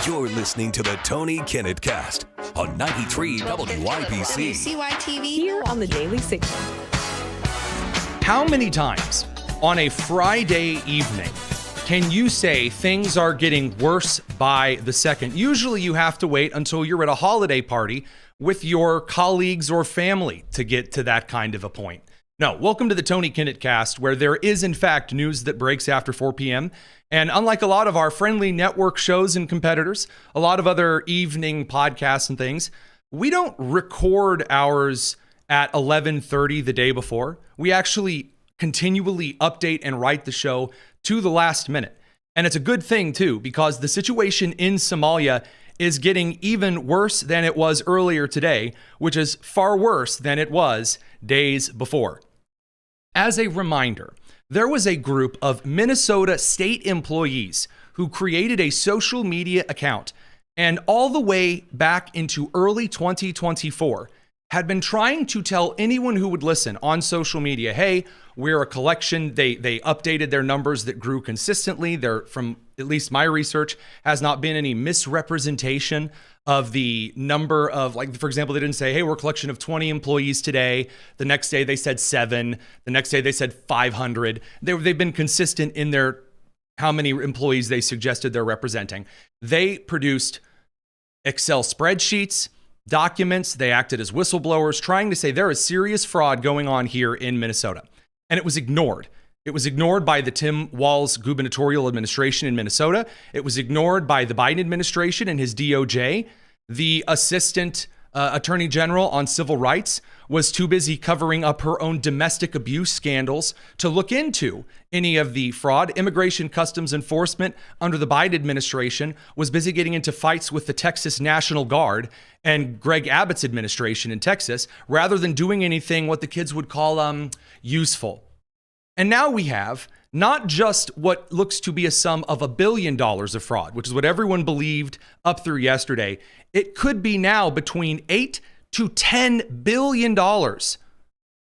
You're listening to the Tony Kinnett Cast on 93 WYPC. WCYTV Here on the Daily Signal. How many times on a Friday evening can you say things are getting worse by the second? Usually you have to wait until you're at a holiday party with your colleagues or family to get to that kind of a point. No, welcome to the Tony Kinnett Cast, where there is in fact news that breaks after 4 p.m. And unlike a lot of our friendly network shows and competitors, a lot of other evening podcasts and things, we don't record ours at 11:30 the day before. We actually continually update and write the show to the last minute. And it's a good thing too, because the situation in Somalia is getting even worse than it was earlier today, which is far worse than it was days before. As a reminder, there was a group of Minnesota state employees who created a social media account and all the way back into early 2024 had been trying to tell anyone who would listen on social media, hey, we're a collection. They updated their numbers that grew consistently. There, from at least my research, has not been any misrepresentation of the number of, like, for example, they didn't say, hey, we're a collection of 20 employees today. The next day they said 7. The next day they said 500. They've been consistent in their how many employees they suggested they're representing. They produced Excel spreadsheets, documents. They acted as whistleblowers, trying to say there is serious fraud going on here in Minnesota. And it was ignored. It was ignored by the Tim Walz gubernatorial administration in Minnesota. It was ignored by the Biden administration and his DOJ. The assistant attorney general on civil rights was too busy covering up her own domestic abuse scandals to look into any of the fraud. Immigration Customs Enforcement under the Biden administration was busy getting into fights with the Texas National Guard and Greg Abbott's administration in Texas, rather than doing anything what the kids would call useful. And now we have not just what looks to be a sum of $1 billion of fraud, which is what everyone believed up through yesterday. It could be now between $8 to $10 billion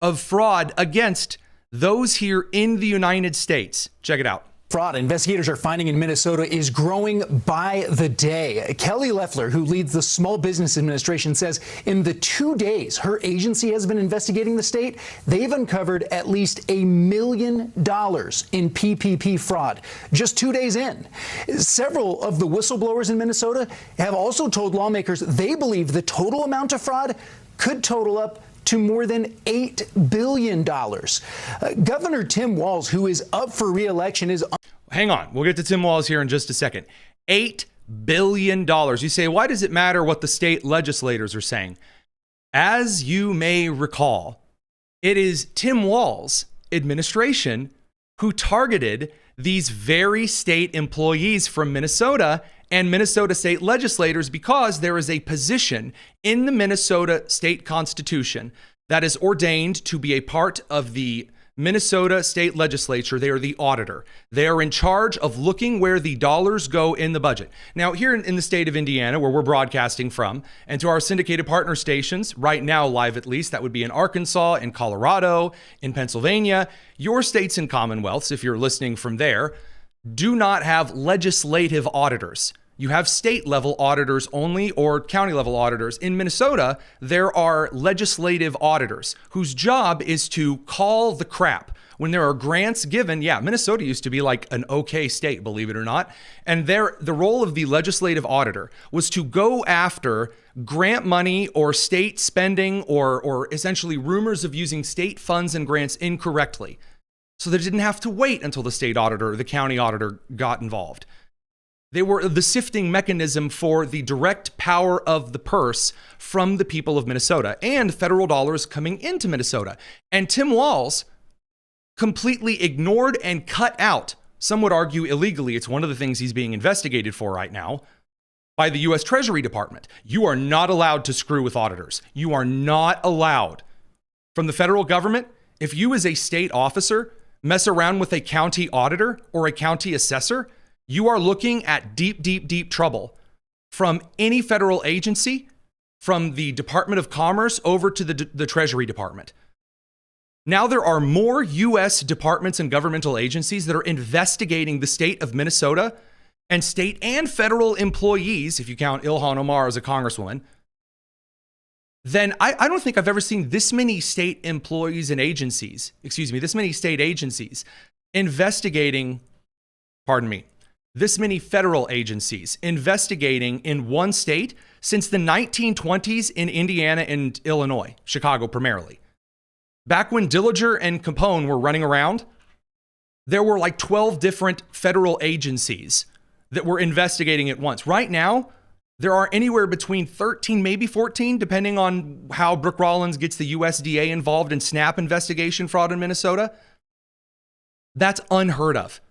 of fraud against those here in the United States. Check it out. Fraud investigators are finding in Minnesota is growing by the day. Kelly Loeffler, who leads the Small Business Administration, says in the 2 days her agency has been investigating the state, they've uncovered at least $1 million in PPP fraud just 2 days in. Several of the whistleblowers in Minnesota have also told lawmakers they believe the total amount of fraud could total up to more than $8 billion. Governor Tim Walz, who is up for re-election, is... Hang on. We'll get to Tim Walz here in just a second. $8 billion. You say, why does it matter what the state legislators are saying? As you may recall, it is Tim Walz administration who targeted these very state employees from Minnesota and Minnesota state legislators because there is a position in the Minnesota state constitution that is ordained to be a part of the Minnesota state legislature. They are the auditor. They are in charge of looking where the dollars go in the budget. Now, here in the state of Indiana, where we're broadcasting from, and to our syndicated partner stations, right now live at least, that would be in Arkansas, in Colorado, in Pennsylvania, your states and commonwealths, if you're listening from there, do not have legislative auditors. You have state level auditors only, or county level auditors. In Minnesota, there are legislative auditors whose job is to call the crap. When there are grants given, yeah, Minnesota used to be like an okay state, believe it or not. And the role of the legislative auditor was to go after grant money or state spending or essentially rumors of using state funds and grants incorrectly. So they didn't have to wait until the state auditor or the county auditor got involved. They were the sifting mechanism for the direct power of the purse from the people of Minnesota and federal dollars coming into Minnesota. And Tim Walz completely ignored and cut out, some would argue illegally, it's one of the things he's being investigated for right now, by the U.S. Treasury Department. You are not allowed to screw with auditors. You are not allowed. From the federal government, if you as a state officer mess around with a county auditor or a county assessor, you are looking at deep, deep, deep trouble from any federal agency, from the Department of Commerce over to the Treasury Department. Now there are more U.S. departments and governmental agencies that are investigating the state of Minnesota and state and federal employees, if you count Ilhan Omar as a congresswoman, then I don't think I've ever seen this many state employees and agencies, this many state agencies investigating, this many federal agencies investigating in one state since the 1920s in Indiana and Illinois, Chicago primarily. Back when Dillinger and Capone were running around, there were like 12 different federal agencies that were investigating at once. Right now, there are anywhere between 13, maybe 14, depending on how Brooke Rollins gets the USDA involved in SNAP investigation fraud in Minnesota. That's unheard of,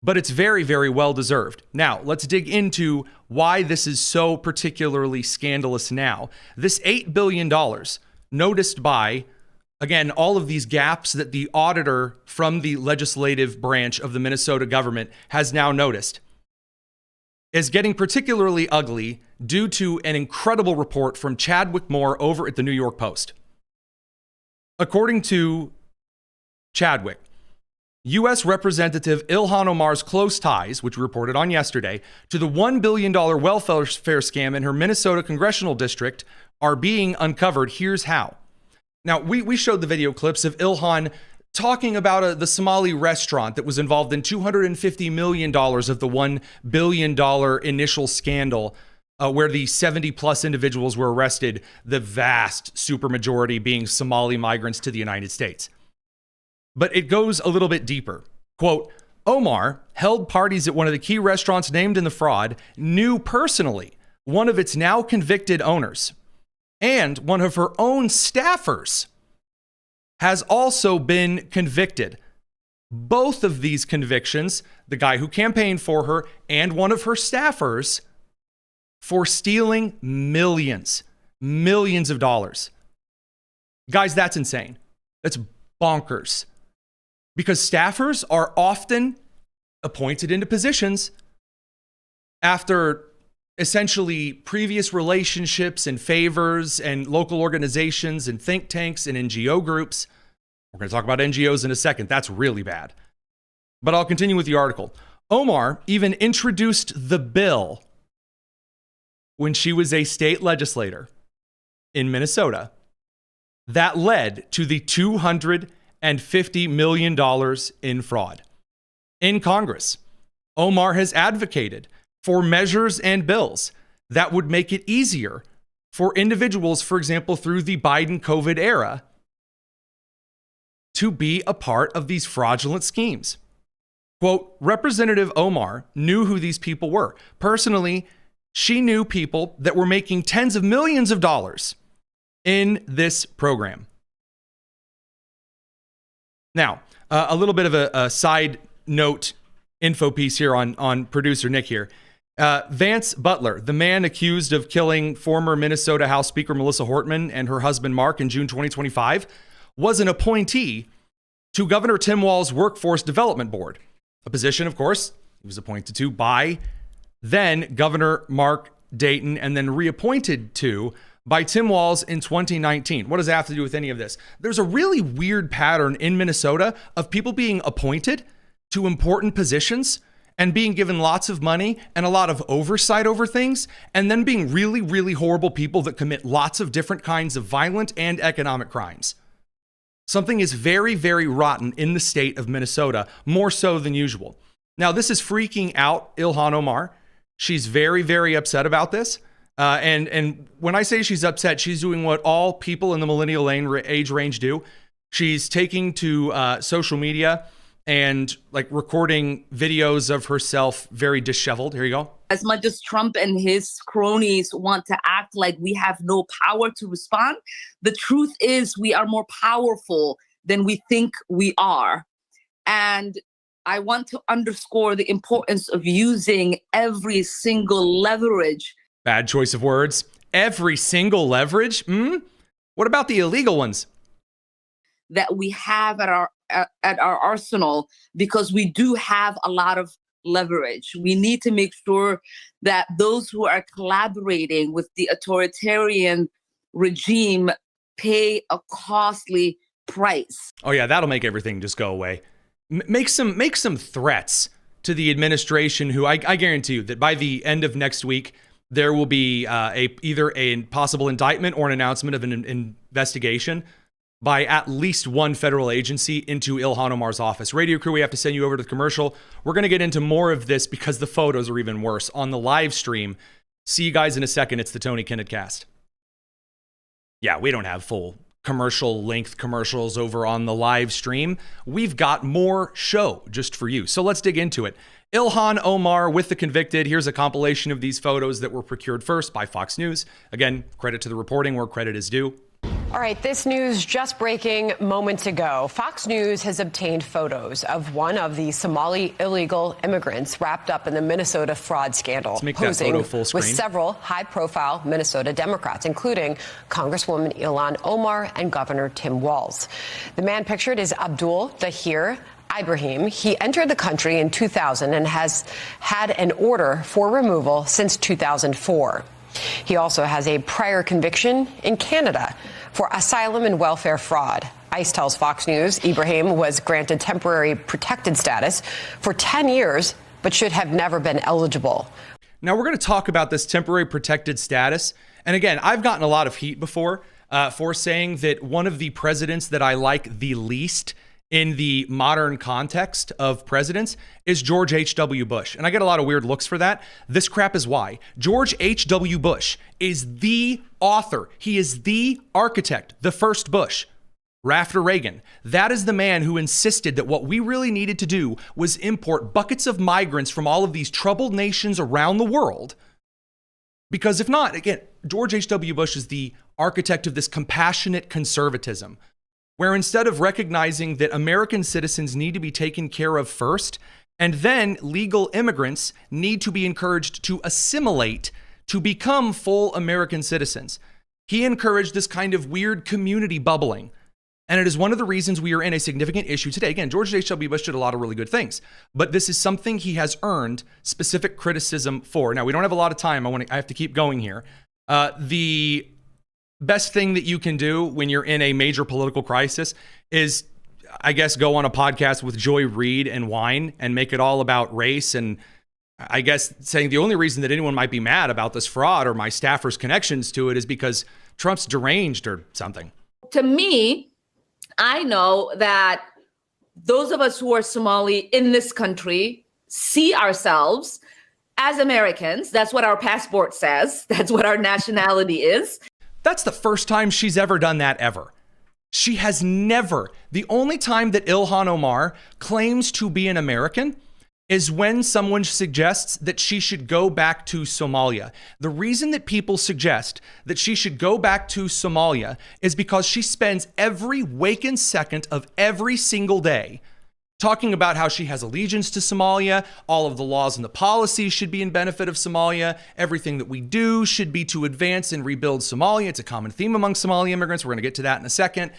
but it's very, very well deserved. Now, let's dig into why this is so particularly scandalous now. This $8 billion noticed by, again, all of these gaps that the auditor from the legislative branch of the Minnesota government has now noticed, is getting particularly ugly due to an incredible report from Chadwick Moore over at the New York Post. According to Chadwick, U.S. Representative Ilhan Omar's close ties, which we reported on yesterday, to the $1 billion welfare scam in her Minnesota congressional district are being uncovered. Here's how. Now, we showed the video clips of Ilhan talking about the Somali restaurant that was involved in $250 million of the $1 billion initial scandal, where the 70-plus individuals were arrested, the vast supermajority being Somali migrants to the United States. But it goes a little bit deeper. Quote, Omar held parties at one of the key restaurants named in the fraud, knew personally one of its now convicted owners, and one of her own staffers has also been convicted. Both of these convictions, the guy who campaigned for her and one of her staffers, for stealing millions of dollars. Guys, that's insane. That's bonkers. Because staffers are often appointed into positions after essentially previous relationships and favors and local organizations and think tanks and NGO groups. We're going to talk about NGOs in a second. That's really bad. But I'll continue with the article. Omar even introduced the bill when she was a state legislator in Minnesota that led to the $250 million in fraud. In Congress, Omar has advocated for measures and bills that would make it easier for individuals, for example, through the Biden COVID era, to be a part of these fraudulent schemes. Quote, Representative Omar knew who these people were. Personally, she knew people that were making tens of millions of dollars in this program. Now, a little bit of a side note info piece here on producer Nick here. Vance Butler, the man accused of killing former Minnesota House Speaker Melissa Hortman and her husband Mark in June 2025, was an appointee to Governor Tim Walz's Workforce Development Board, a position, of course, he was appointed to by then Governor Mark Dayton and then reappointed to by Tim Walz in 2019. What does that have to do with any of this? There's a really weird pattern in Minnesota of people being appointed to important positions and being given lots of money and a lot of oversight over things, and then being really, really horrible people that commit lots of different kinds of violent and economic crimes. Something is very, very rotten in the state of Minnesota, more so than usual. Now, this is freaking out Ilhan Omar. She's very, very upset about this. And when I say she's upset, she's doing what all people in the millennial age range do. She's taking to social media and like recording videos of herself very disheveled. Here you go. As much as Trump and his cronies want to act like we have no power to respond, the truth is we are more powerful than we think we are. And I want to underscore the importance of using every single leverage. Bad choice of words. Every single leverage? What about the illegal ones? That we have at our arsenal, because we do have a lot of leverage. We need to make sure that those who are collaborating with the authoritarian regime pay a costly price. Oh yeah, that'll make everything just go away. Make some threats to the administration, who I guarantee you that by the end of next week, there will be either a possible indictment or an announcement of an investigation by at least one federal agency into Ilhan Omar's office. Radio crew, we have to send you over to the commercial. We're going to get into more of this because the photos are even worse on the live stream. See you guys in a second. It's the Tony Kinnett Cast. Yeah, we don't have full commercial length commercials over on the live stream. We've got more show just for you. So let's dig into it. Ilhan Omar with the convicted. Here's a compilation of these photos that were procured first by Fox News. Again, credit to the reporting where credit is due. All right, this news just breaking moments ago. Fox News has obtained photos of one of the Somali illegal immigrants wrapped up in the Minnesota fraud scandal, Let's make that photo full screen. With several high-profile Minnesota Democrats, including Congresswoman Ilhan Omar and Governor Tim Walz. The man pictured is Abdul Dahir Ibrahim. He entered the country in 2000 and has had an order for removal since 2004. He also has a prior conviction in Canada for asylum and welfare fraud. ICE tells Fox News Ibrahim was granted temporary protected status for 10 years, but should have never been eligible. Now, we're going to talk about this temporary protected status. And again, I've gotten a lot of heat before for saying that one of the presidents that I like the least in the modern context of presidents is George H.W. Bush. And I get a lot of weird looks for that. This crap is why. George H.W. Bush is the author. He is the architect, the first Bush, after Reagan. That is the man who insisted that what we really needed to do was import buckets of migrants from all of these troubled nations around the world. Because if not, again, George H.W. Bush is the architect of this compassionate conservatism, where instead of recognizing that American citizens need to be taken care of first, and then legal immigrants need to be encouraged to assimilate to become full American citizens, he encouraged this kind of weird community bubbling. And it is one of the reasons we are in a significant issue today. Again, George H.W. Bush did a lot of really good things, but this is something he has earned specific criticism for. Now, we don't have a lot of time. I have to keep going here. The best thing that you can do when you're in a major political crisis is, I guess, go on a podcast with Joy Reid and whine and make it all about race. And I guess saying the only reason that anyone might be mad about this fraud or my staffer's connections to it is because Trump's deranged or something. To me, I know that those of us who are Somali in this country see ourselves as Americans. That's what our passport says. That's what our nationality is. That's the first time she's ever done that ever. She has never. The only time that Ilhan Omar claims to be an American is when someone suggests that she should go back to Somalia. The reason that people suggest that she should go back to Somalia is because she spends every waking second of every single day talking about how she has allegiance to Somalia, all of the laws and the policies should be in benefit of Somalia, everything that we do should be to advance and rebuild Somalia. It's a common theme among Somali immigrants. We're going to get to that in a second.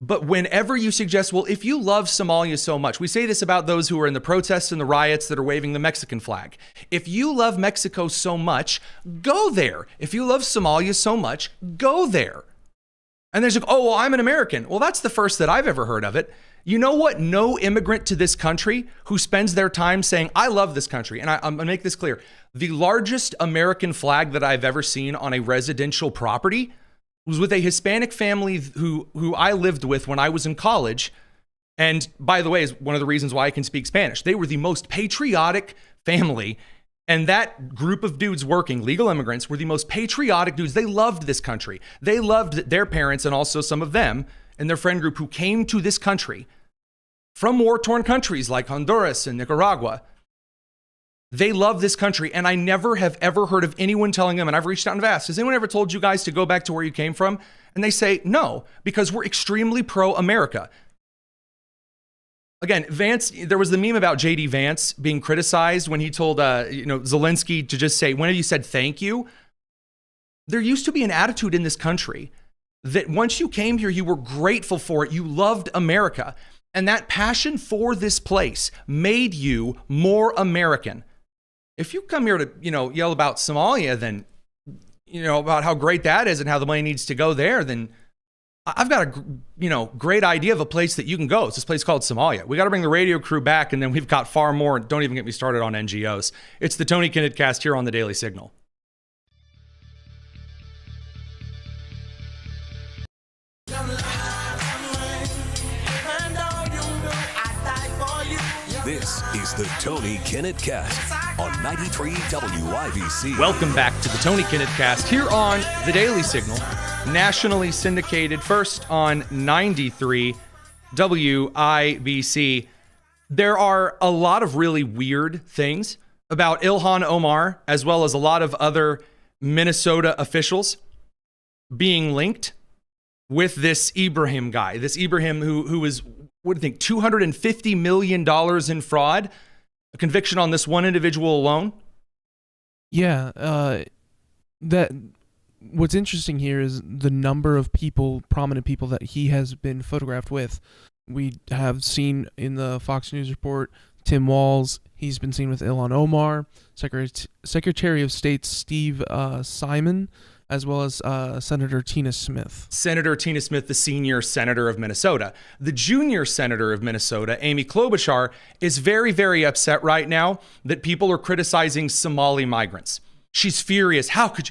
But whenever you suggest, well, if you love Somalia so much, we say this about those who are in the protests and the riots that are waving the Mexican flag. If you love Mexico so much, go there. If you love Somalia so much, go there. And there's like, oh, well, I'm an American. Well, that's the first that I've ever heard of it. You know what? No immigrant to this country who spends their time saying, I love this country. And I'm going to make this clear. The largest American flag that I've ever seen on a residential property was with a Hispanic family who I lived with when I was in college. And by the way, is one of the reasons why I can speak Spanish. They were the most patriotic family. And that group of dudes working, legal immigrants, were the most patriotic dudes. They loved this country. They loved their parents and also some of them and their friend group who came to this country from war-torn countries like Honduras and Nicaragua. They love this country, and I never have ever heard of anyone telling them, and I've reached out and asked, has anyone ever told you guys to go back to where you came from? And they say, no, because we're extremely pro-America. Again, Vance, there was the meme about J.D. Vance being criticized when he told Zelensky to just say, when have you said thank you? There used to be an attitude in this country that once you came here, you were grateful for it. You loved America. And that passion for this place made you more American. If you come here to, yell about Somalia, then, about how great that is and how the money needs to go there, then I've got a great idea of a place that you can go. It's this place called Somalia. We got to bring the radio crew back, and then we've got far more. Don't even get me started on NGOs. It's the Tony Kinnett Cast here on the Daily Signal. This is the Tony Kinnett Cast on 93 WIBC. Welcome back to the Tony Kinnett Cast here on the Daily Signal, nationally syndicated first on 93 WIBC. There are a lot of really weird things about Ilhan Omar, as well as a lot of other Minnesota officials being linked with this Ibrahim guy. This Ibrahim who is, what do you think, $250 million in fraud? A conviction on this one individual alone? Yeah, that what's interesting here is the number of people, prominent people that he has been photographed with. We have seen in the Fox News report, Tim Walz. He's been seen with Ilhan Omar, Secretary of State Steve Simon, as well as Senator Tina Smith. Senator Tina Smith, the senior senator of Minnesota. The junior senator of Minnesota, Amy Klobuchar, is very, very upset right now that people are criticizing Somali migrants. She's furious. How could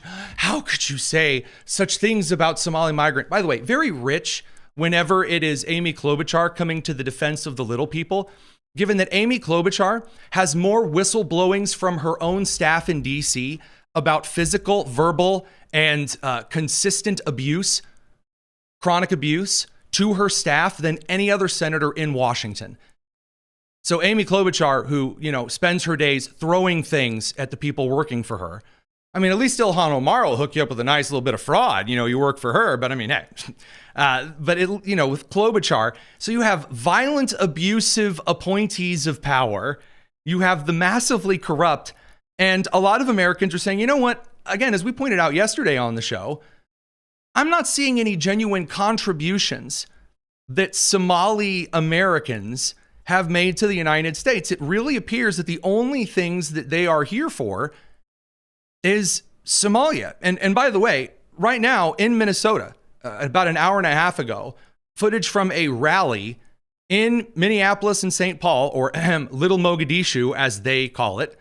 you say such things about Somali migrant? By the way, very rich whenever it is Amy Klobuchar coming to the defense of the little people, given that Amy Klobuchar has more whistleblowings from her own staff in D.C. about physical, verbal, and consistent abuse, chronic abuse to her staff than any other senator in Washington. So Amy Klobuchar, who, spends her days throwing things at the people working for her. I mean, at least Ilhan Omar will hook you up with a nice little bit of fraud. You work for her, but I mean, hey. With Klobuchar, so you have violent, abusive appointees of power. You have the massively corrupt. And a lot of Americans are saying, you know what? Again, as we pointed out yesterday on the show, I'm not seeing any genuine contributions that Somali Americans have made to the United States. It really appears that the only things that they are here for is Somalia. And by the way, right now in Minnesota, about an hour and a half ago, footage from a rally in Minneapolis and St. Paul, or Little Mogadishu, as they call it,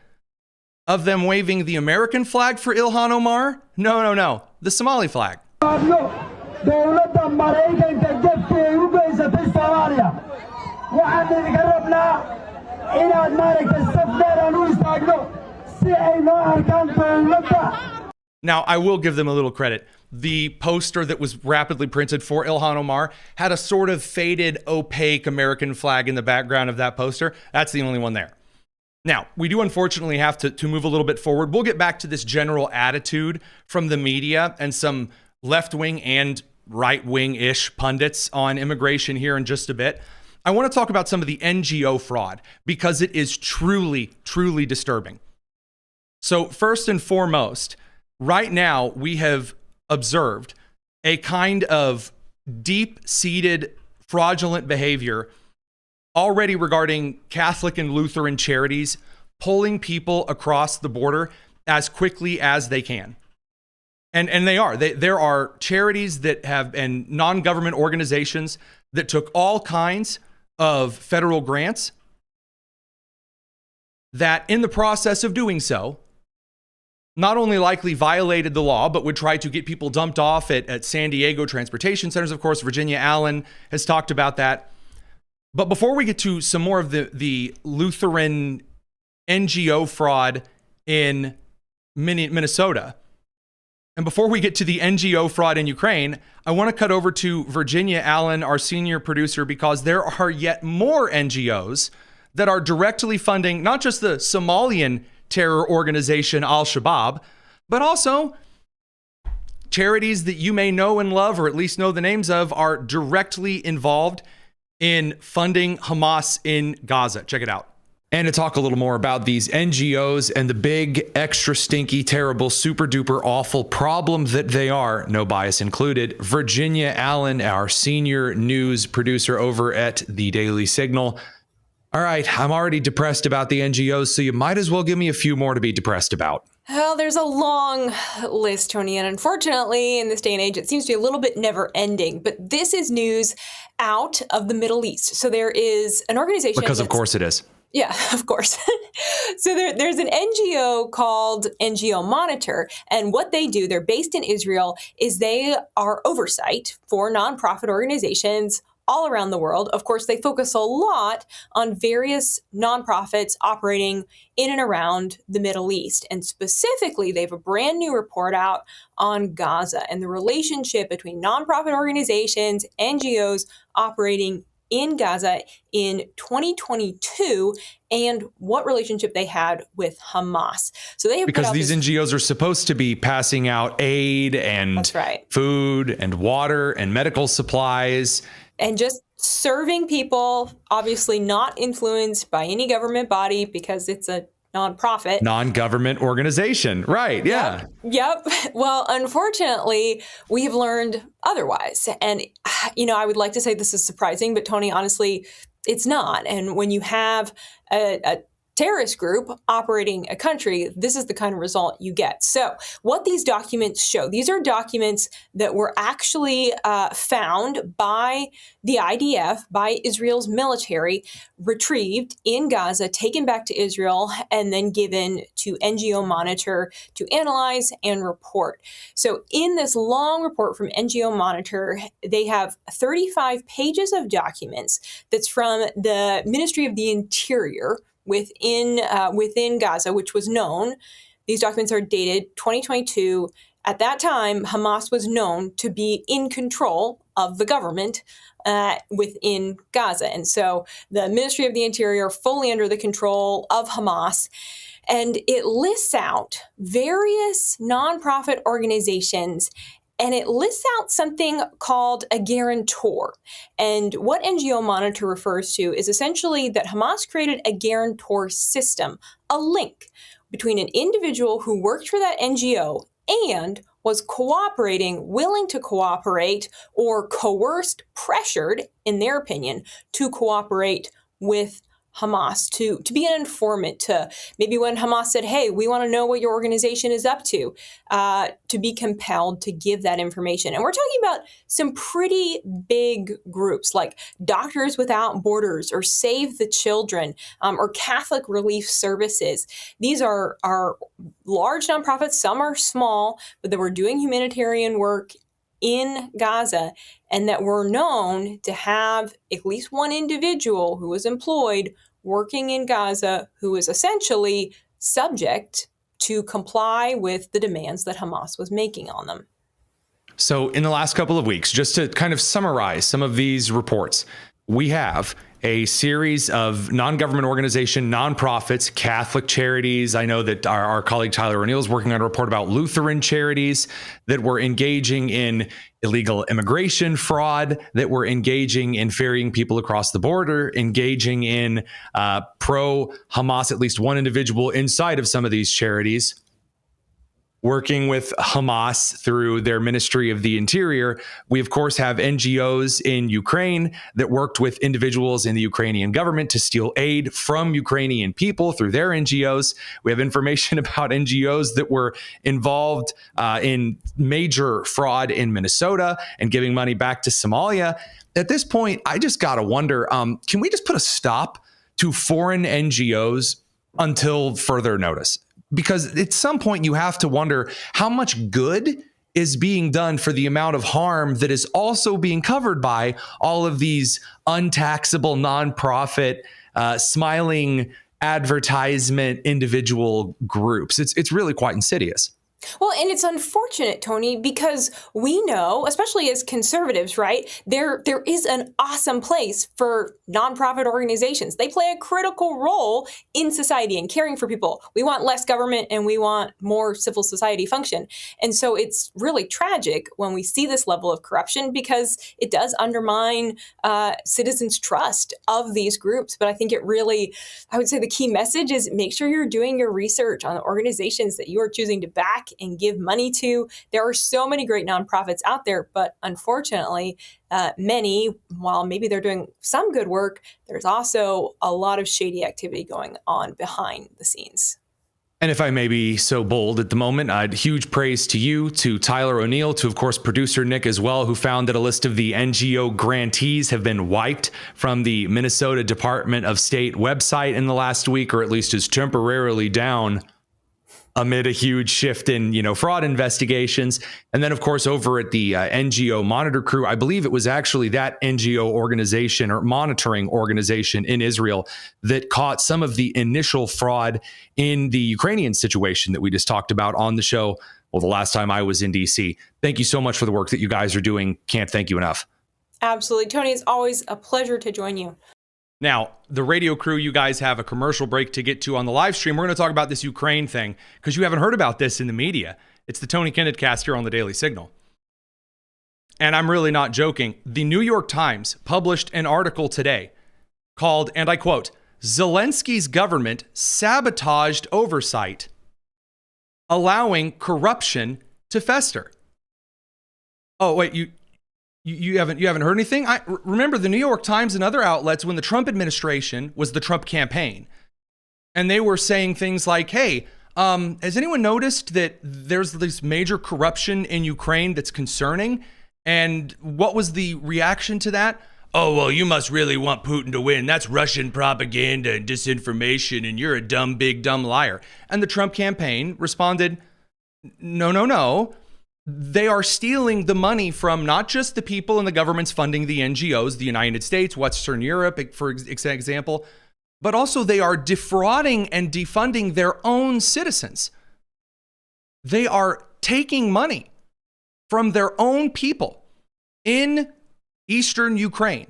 of them waving the American flag for Ilhan Omar? No, the Somali flag. Now, I will give them a little credit. The poster that was rapidly printed for Ilhan Omar had a sort of faded, opaque American flag in the background of that poster. That's the only one there. Now, we do unfortunately have to move a little bit forward. We'll get back to this general attitude from the media and some left-wing and right-wing-ish pundits on immigration here in just a bit. I want to talk about some of the NGO fraud because it is truly, truly disturbing. So first and foremost, right now we have observed a kind of deep-seated fraudulent behavior already regarding Catholic and Lutheran charities pulling people across the border as quickly as they can. And they are. There are charities that have, and non-government organizations that took all kinds of federal grants that in the process of doing so, not only likely violated the law, but would try to get people dumped off at San Diego transportation centers. Of course, Virginia Allen has talked about that. But before we get to some more of the Lutheran NGO fraud in Minnesota, and before we get to the NGO fraud in Ukraine, I want to cut over to Virginia Allen, our senior producer, because there are yet more NGOs that are directly funding not just the Somalian terror organization Al-Shabaab, but also charities that you may know and love, or at least know the names of, are directly involved in funding Hamas in Gaza. Check it out. And to talk a little more about these NGOs and the big, extra stinky, terrible, super duper awful problems that they are, no bias included, Virginia Allen, our senior news producer over at the Daily Signal. All right, I'm already depressed about the NGOs, so you might as well give me a few more to be depressed about. Well, there's a long list, Tony, and unfortunately, in this day and age, it seems to be a little bit never-ending. But this is news out of the Middle East. So there is an organization— Because of course it is. Yeah, of course. So there's an NGO called NGO Monitor, and what they do, they're based in Israel, is they are oversight for nonprofit organizations all around the world. Of course, they focus a lot on various nonprofits operating in and around the Middle East. And specifically, they have a brand new report out on Gaza and the relationship between nonprofit organizations, NGOs operating in Gaza in 2022 and what relationship they had with Hamas. So they have because these NGOs are supposed to be passing out aid and food and water and medical supplies. And just serving people, obviously not influenced by any government body because it's a nonprofit. Non-government organization. Right. Yeah. Yep. Well, unfortunately, we have learned otherwise. And, I would like to say this is surprising, but Tony, honestly, it's not. And when you have a terrorist group operating a country, this is the kind of result you get. So what these documents show, these are documents that were actually found by the IDF, by Israel's military, retrieved in Gaza, taken back to Israel, and then given to NGO Monitor to analyze and report. So in this long report from NGO Monitor, they have 35 pages of documents that's from the Ministry of the Interior within Gaza, which was known. These documents are dated 2022. At that time, Hamas was known to be in control of the government within Gaza. And so the Ministry of the Interior fully under the control of Hamas. And it lists out various nonprofit organizations, and it lists out something called a guarantor. And what NGO Monitor refers to is essentially that Hamas created a guarantor system, a link between an individual who worked for that NGO and was cooperating, willing to cooperate, or coerced, pressured, in their opinion, to cooperate with Hamas, to be an informant, to maybe when Hamas said, hey, we want to know what your organization is up to be compelled to give that information. And we're talking about some pretty big groups like Doctors Without Borders or Save the Children or Catholic Relief Services. These are large nonprofits. Some are small, but they were doing humanitarian work in Gaza, and that were known to have at least one individual who was employed working in Gaza who was essentially subject to comply with the demands that Hamas was making on them. So in the last couple of weeks, just to kind of summarize some of these reports, we have a series of non-government organization, nonprofits, Catholic charities. I know that our colleague Tyler O'Neill is working on a report about Lutheran charities that were engaging in illegal immigration fraud, that were engaging in ferrying people across the border, engaging in pro-Hamas, at least one individual inside of some of these charities, working with Hamas through their Ministry of the Interior. We, of course, have NGOs in Ukraine that worked with individuals in the Ukrainian government to steal aid from Ukrainian people through their NGOs. We have information about NGOs that were involved in major fraud in Minnesota and giving money back to Somalia. At this point, I just got to wonder, can we just put a stop to foreign NGOs until further notice? Because at some point you have to wonder how much good is being done for the amount of harm that is also being covered by all of these untaxable nonprofit, smiling advertisement individual groups. It's really quite insidious. Well, and it's unfortunate, Tony, because we know, especially as conservatives, right, there is an awesome place for nonprofit organizations. They play a critical role in society and caring for people. We want less government and we want more civil society function. And so it's really tragic when we see this level of corruption because it does undermine citizens' trust of these groups. But I think it really, I would say the key message is make sure you're doing your research on the organizations that you are choosing to back back and give money to. There are so many great nonprofits out there, but unfortunately, many, while maybe they're doing some good work, there's also a lot of shady activity going on behind the scenes. And if I may be so bold at the moment, huge praise to you, to Tyler O'Neill, to, of course, producer Nick as well, who found that a list of the NGO grantees have been wiped from the Minnesota Department of State website in the last week, or at least is temporarily down amid a huge shift in, fraud investigations. And then, of course, over at the NGO Monitor Crew, I believe it was actually that NGO organization or monitoring organization in Israel that caught some of the initial fraud in the Ukrainian situation that we just talked about on the show. Well, the last time I was in DC. Thank you so much for the work that you guys are doing. Can't thank you enough. Absolutely. Tony, it's always a pleasure to join you. Now, the radio crew, you guys have a commercial break to get to on the live stream. We're going to talk about this Ukraine thing because you haven't heard about this in the media. It's the Tony Kinnett cast here on the Daily Signal. And I'm really not joking. The New York Times published an article today called, and I quote, "Zelensky's government sabotaged oversight, allowing corruption to fester." Oh, wait, You haven't heard anything? Remember the New York Times and other outlets when the Trump administration was the Trump campaign, and they were saying things like, "Hey, has anyone noticed that there's this major corruption in Ukraine that's concerning?" And what was the reaction to that? "Oh, well, you must really want Putin to win. That's Russian propaganda and disinformation, and you're a big dumb liar." And the Trump campaign responded, No. They are stealing the money from not just the people and the governments funding the NGOs, the United States, Western Europe, for example, but also they are defrauding and defunding their own citizens. They are taking money from their own people in eastern Ukraine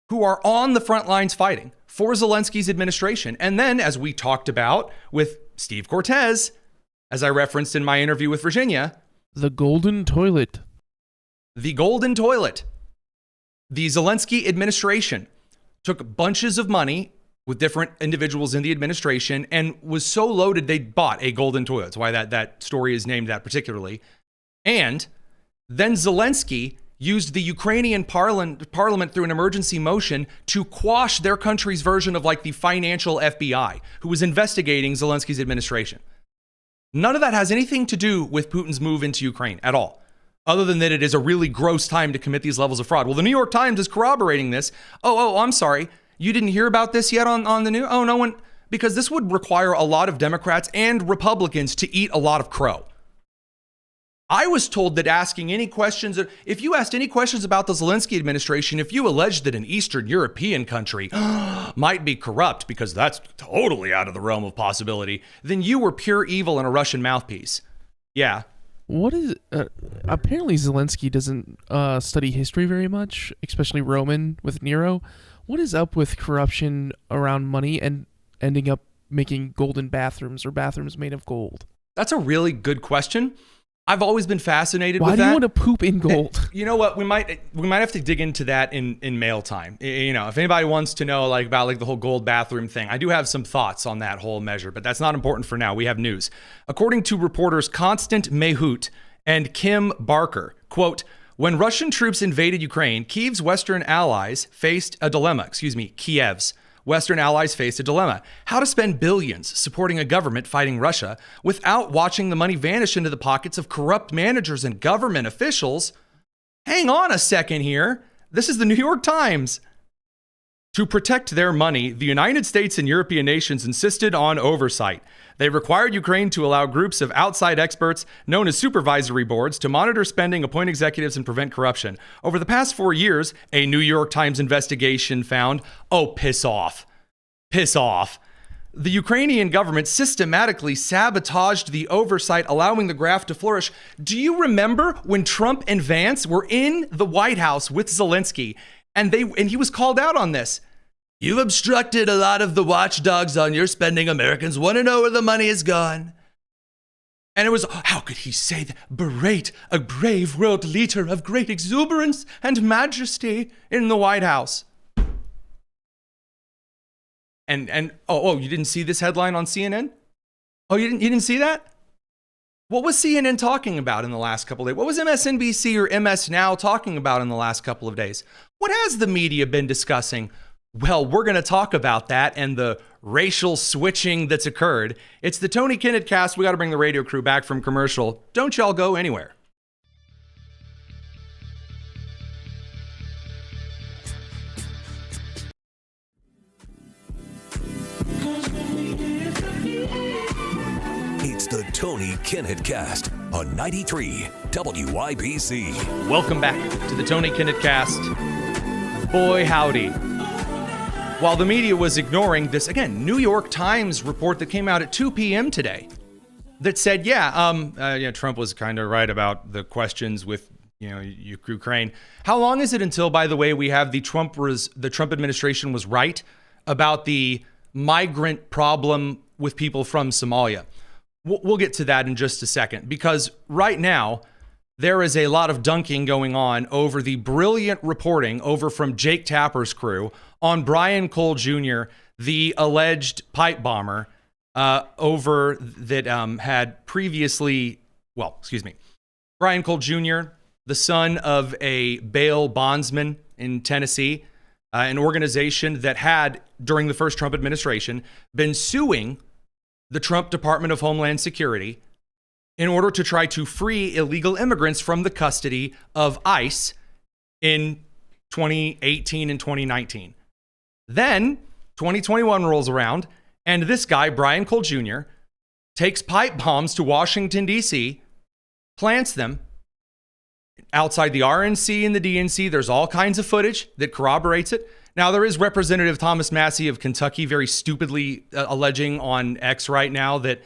who are on the front lines fighting for Zelensky's administration. And then, as we talked about with Steve Cortez, as I referenced in my interview with Virginia, the golden toilet. The golden toilet. The Zelensky administration took bunches of money with different individuals in the administration and was so loaded they bought a golden toilet. That's why that story is named that particularly. And then Zelensky used the Ukrainian parliament through an emergency motion to quash their country's version of like the financial FBI, who was investigating Zelensky's administration. None of that has anything to do with Putin's move into Ukraine at all, other than that it is a really gross time to commit these levels of fraud. Well, the New York Times is corroborating this. Oh, I'm sorry. You didn't hear about this yet on the news? Oh, no one, because this would require a lot of Democrats and Republicans to eat a lot of crow. I was told that asking any questions, if you asked any questions about the Zelensky administration, if you alleged that an Eastern European country might be corrupt, because that's totally out of the realm of possibility, then you were pure evil and a Russian mouthpiece. Yeah. What is, apparently Zelensky doesn't study history very much, especially Roman with Nero. What is up with corruption around money and ending up making golden bathrooms or bathrooms made of gold? That's a really good question. I've always been fascinated with that. Why do you want to poop in gold? You know what? We might have to dig into that in mail time. You know, if anybody wants to know about the whole gold bathroom thing, I do have some thoughts on that whole measure, but that's not important for now. We have news. According to reporters Constant Mehut and Kim Barker, quote, "When Russian troops invaded Ukraine, Kiev's Western allies faced a dilemma. Kiev's Western allies faced a dilemma: how to spend billions supporting a government fighting Russia without watching the money vanish into the pockets of corrupt managers and government officials." Hang on a second here. This is the New York Times. To protect their money, the United States and European nations insisted on oversight. They required Ukraine to allow groups of outside experts, known as supervisory boards, to monitor spending, appoint executives, and prevent corruption. Over the past 4 years, a New York Times investigation found, piss off. The Ukrainian government systematically sabotaged the oversight, allowing the graft to flourish. Do you remember when Trump and Vance were in the White House with Zelensky, and he was called out on this? "You've obstructed a lot of the watchdogs on your spending. Americans want to know where the money is gone." And it was, how could he say that? Berate a brave world leader of great exuberance and majesty in the White House. And you didn't see this headline on CNN? Oh, you didn't see that? What was CNN talking about in the last couple of days? What was MSNBC or MS Now talking about in the last couple of days? What has the media been discussing? Well, we're going to talk about that and the racial switching that's occurred. It's the Tony Kinnett cast. We got to bring the radio crew back from commercial. Don't y'all go anywhere. It's the Tony Kinnett Cast on 93 WIBC. Welcome back to the Tony Kinnett Cast. Boy, howdy. While the media was ignoring this, again, New York Times report that came out at 2 p.m. today that said, Trump was kind of right about the questions with, Ukraine. How long is it until, by the way, we have the Trump administration was right about the migrant problem with people from Somalia? We'll get to that in just a second, because right now there is a lot of dunking going on over the brilliant reporting over from Jake Tapper's crew on Brian Cole Jr., the alleged pipe bomber had previously, Brian Cole Jr., the son of a bail bondsman in Tennessee, an organization that had, during the first Trump administration, been suing the Trump Department of Homeland Security in order to try to free illegal immigrants from the custody of ICE in 2018 and 2019. Then 2021 rolls around, and this guy, Brian Cole Jr., takes pipe bombs to Washington, D.C., plants them outside the RNC and the DNC. There's all kinds of footage that corroborates it. Now, there is Representative Thomas Massie of Kentucky very stupidly alleging on X right now that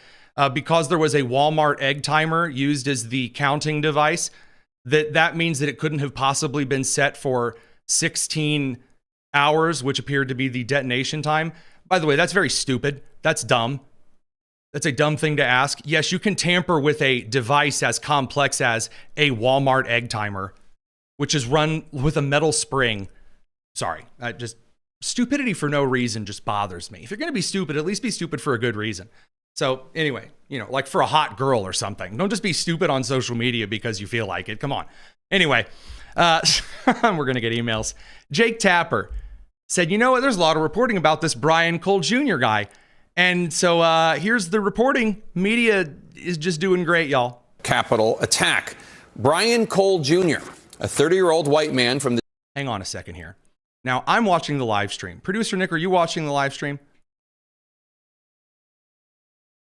because there was a Walmart egg timer used as the counting device, that means that it couldn't have possibly been set for 16 hours, which appeared to be the detonation time. By the way, that's very stupid. That's dumb. That's a dumb thing to ask. Yes, you can tamper with a device as complex as a Walmart egg timer, which is run with a metal spring. Sorry, just stupidity for no reason just bothers me. If you're going to be stupid, at least be stupid for a good reason. So anyway, like for a hot girl or something. Don't just be stupid on social media because you feel like it. Come on. Anyway, we're going to get emails. Jake Tapper said, you know what? There's a lot of reporting about this Brian Cole Jr. guy. And so here's the reporting. Media is just doing great, y'all. Capitol attack. Brian Cole Jr., a 30-year-old white man from the... Hang on a second here. Now, I'm watching the live stream. Producer Nick, are you watching the live stream?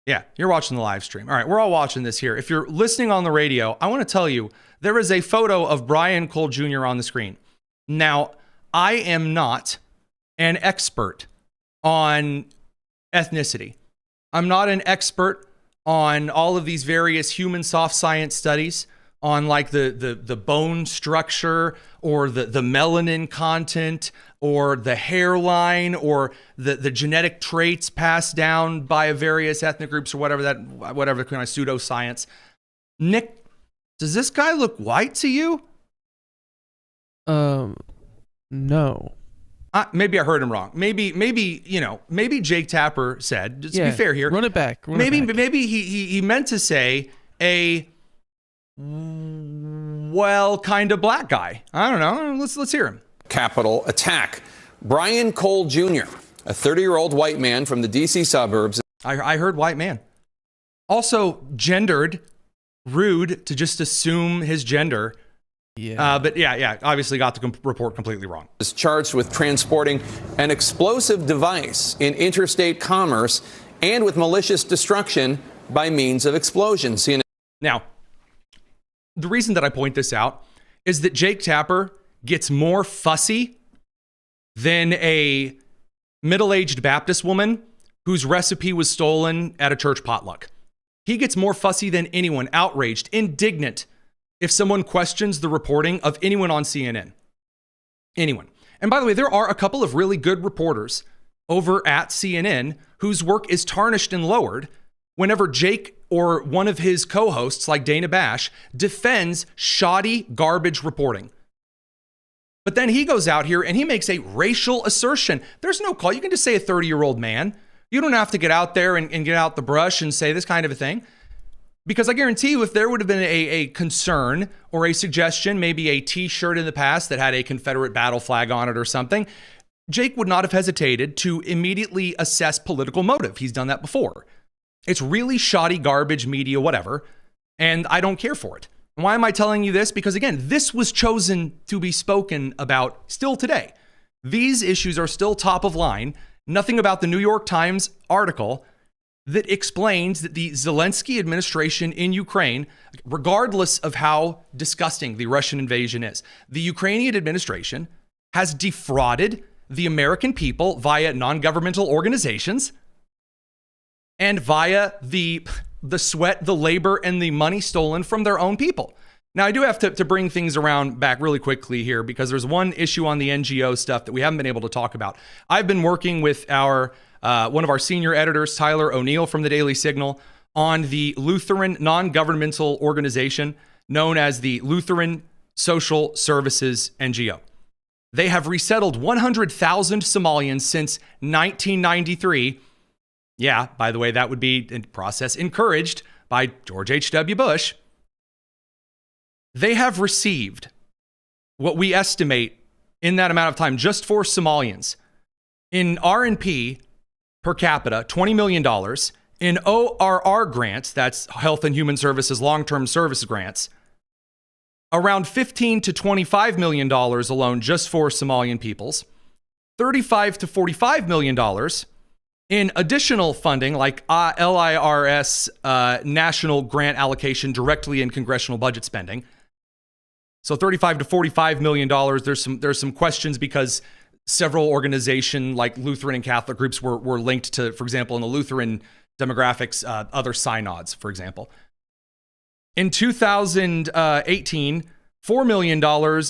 Yeah, you're watching the live stream. All right, we're all watching this here. If you're listening on the radio, I want to tell you, there is a photo of Brian Cole Jr. on the screen. Now, I am not an expert on ethnicity. I'm not an expert on all of these various human soft science studies on like the bone structure or the melanin content or the hairline or the genetic traits passed down by various ethnic groups or whatever kind of pseudoscience. Nick, does this guy look white to you? No. Maybe I heard him wrong. Maybe Jake Tapper said, just to be fair here. Run it back. Maybe he meant to say a kind of black guy. I don't know. Let's hear him. Capitol attack. Brian Cole Jr., a 30-year-old white man from the D.C. suburbs. I heard white man. Also gendered, rude to just assume his gender. Yeah. But obviously got the report completely wrong. Is charged with transporting an explosive device in interstate commerce and with malicious destruction by means of explosions. Now, the reason that I point this out is that Jake Tapper gets more fussy than a middle-aged Baptist woman whose recipe was stolen at a church potluck. He gets more fussy than anyone, outraged, indignant, if someone questions the reporting of anyone on CNN. Anyone. And by the way, there are a couple of really good reporters over at CNN whose work is tarnished and lowered whenever Jake or one of his co-hosts, like Dana Bash, defends shoddy garbage reporting. But then he goes out here and he makes a racial assertion. There's no call. You can just say a 30-year-old man. You don't have to get out there and get out the brush and say this kind of a thing. Because I guarantee you, if there would have been a concern or a suggestion, maybe a t-shirt in the past that had a Confederate battle flag on it or something, Jake would not have hesitated to immediately assess political motive. He's done that before. It's really shoddy garbage media, whatever, and I don't care for it. Why am I telling you this? Because again, this was chosen to be spoken about still today. These issues are still top of line. Nothing about the New York Times article that explains that the Zelensky administration in Ukraine, regardless of how disgusting the Russian invasion is, the Ukrainian administration has defrauded the American people via non-governmental organizations and via the sweat, the labor, and the money stolen from their own people. Now, I do have to bring things around back really quickly here because there's one issue on the NGO stuff that we haven't been able to talk about. I've been working with our one of our senior editors, Tyler O'Neill from the Daily Signal, on the Lutheran non-governmental organization known as the Lutheran Social Services NGO. They have resettled 100,000 Somalians since 1993. Yeah, by the way, that would be a process encouraged by George H.W. Bush. They have received what we estimate in that amount of time just for Somalians in R&P per capita, $20 million. In ORR grants, that's Health and Human Services long-term service grants, around $15 to $25 million alone just for Somalian peoples. $35 to $45 million in additional funding like LIRS national grant allocation directly in congressional budget spending. So $35 to $45 million. There's some questions because several organizations like Lutheran and Catholic groups were linked to, for example, in the Lutheran demographics, other synods, for example. In 2018, $4 million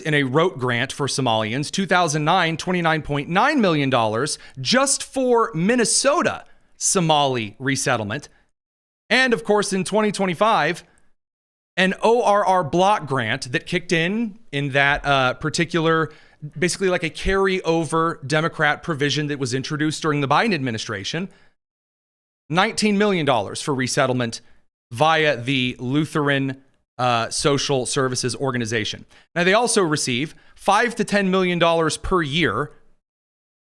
in a rote grant for Somalians. 2009, $29.9 million just for Minnesota Somali resettlement. And of course, in 2025, an ORR block grant that kicked in that particular, basically like a carryover Democrat provision that was introduced during the Biden administration. $19 million for resettlement via the Lutheran Social Services Organization. Now, they also receive $5 to $10 million per year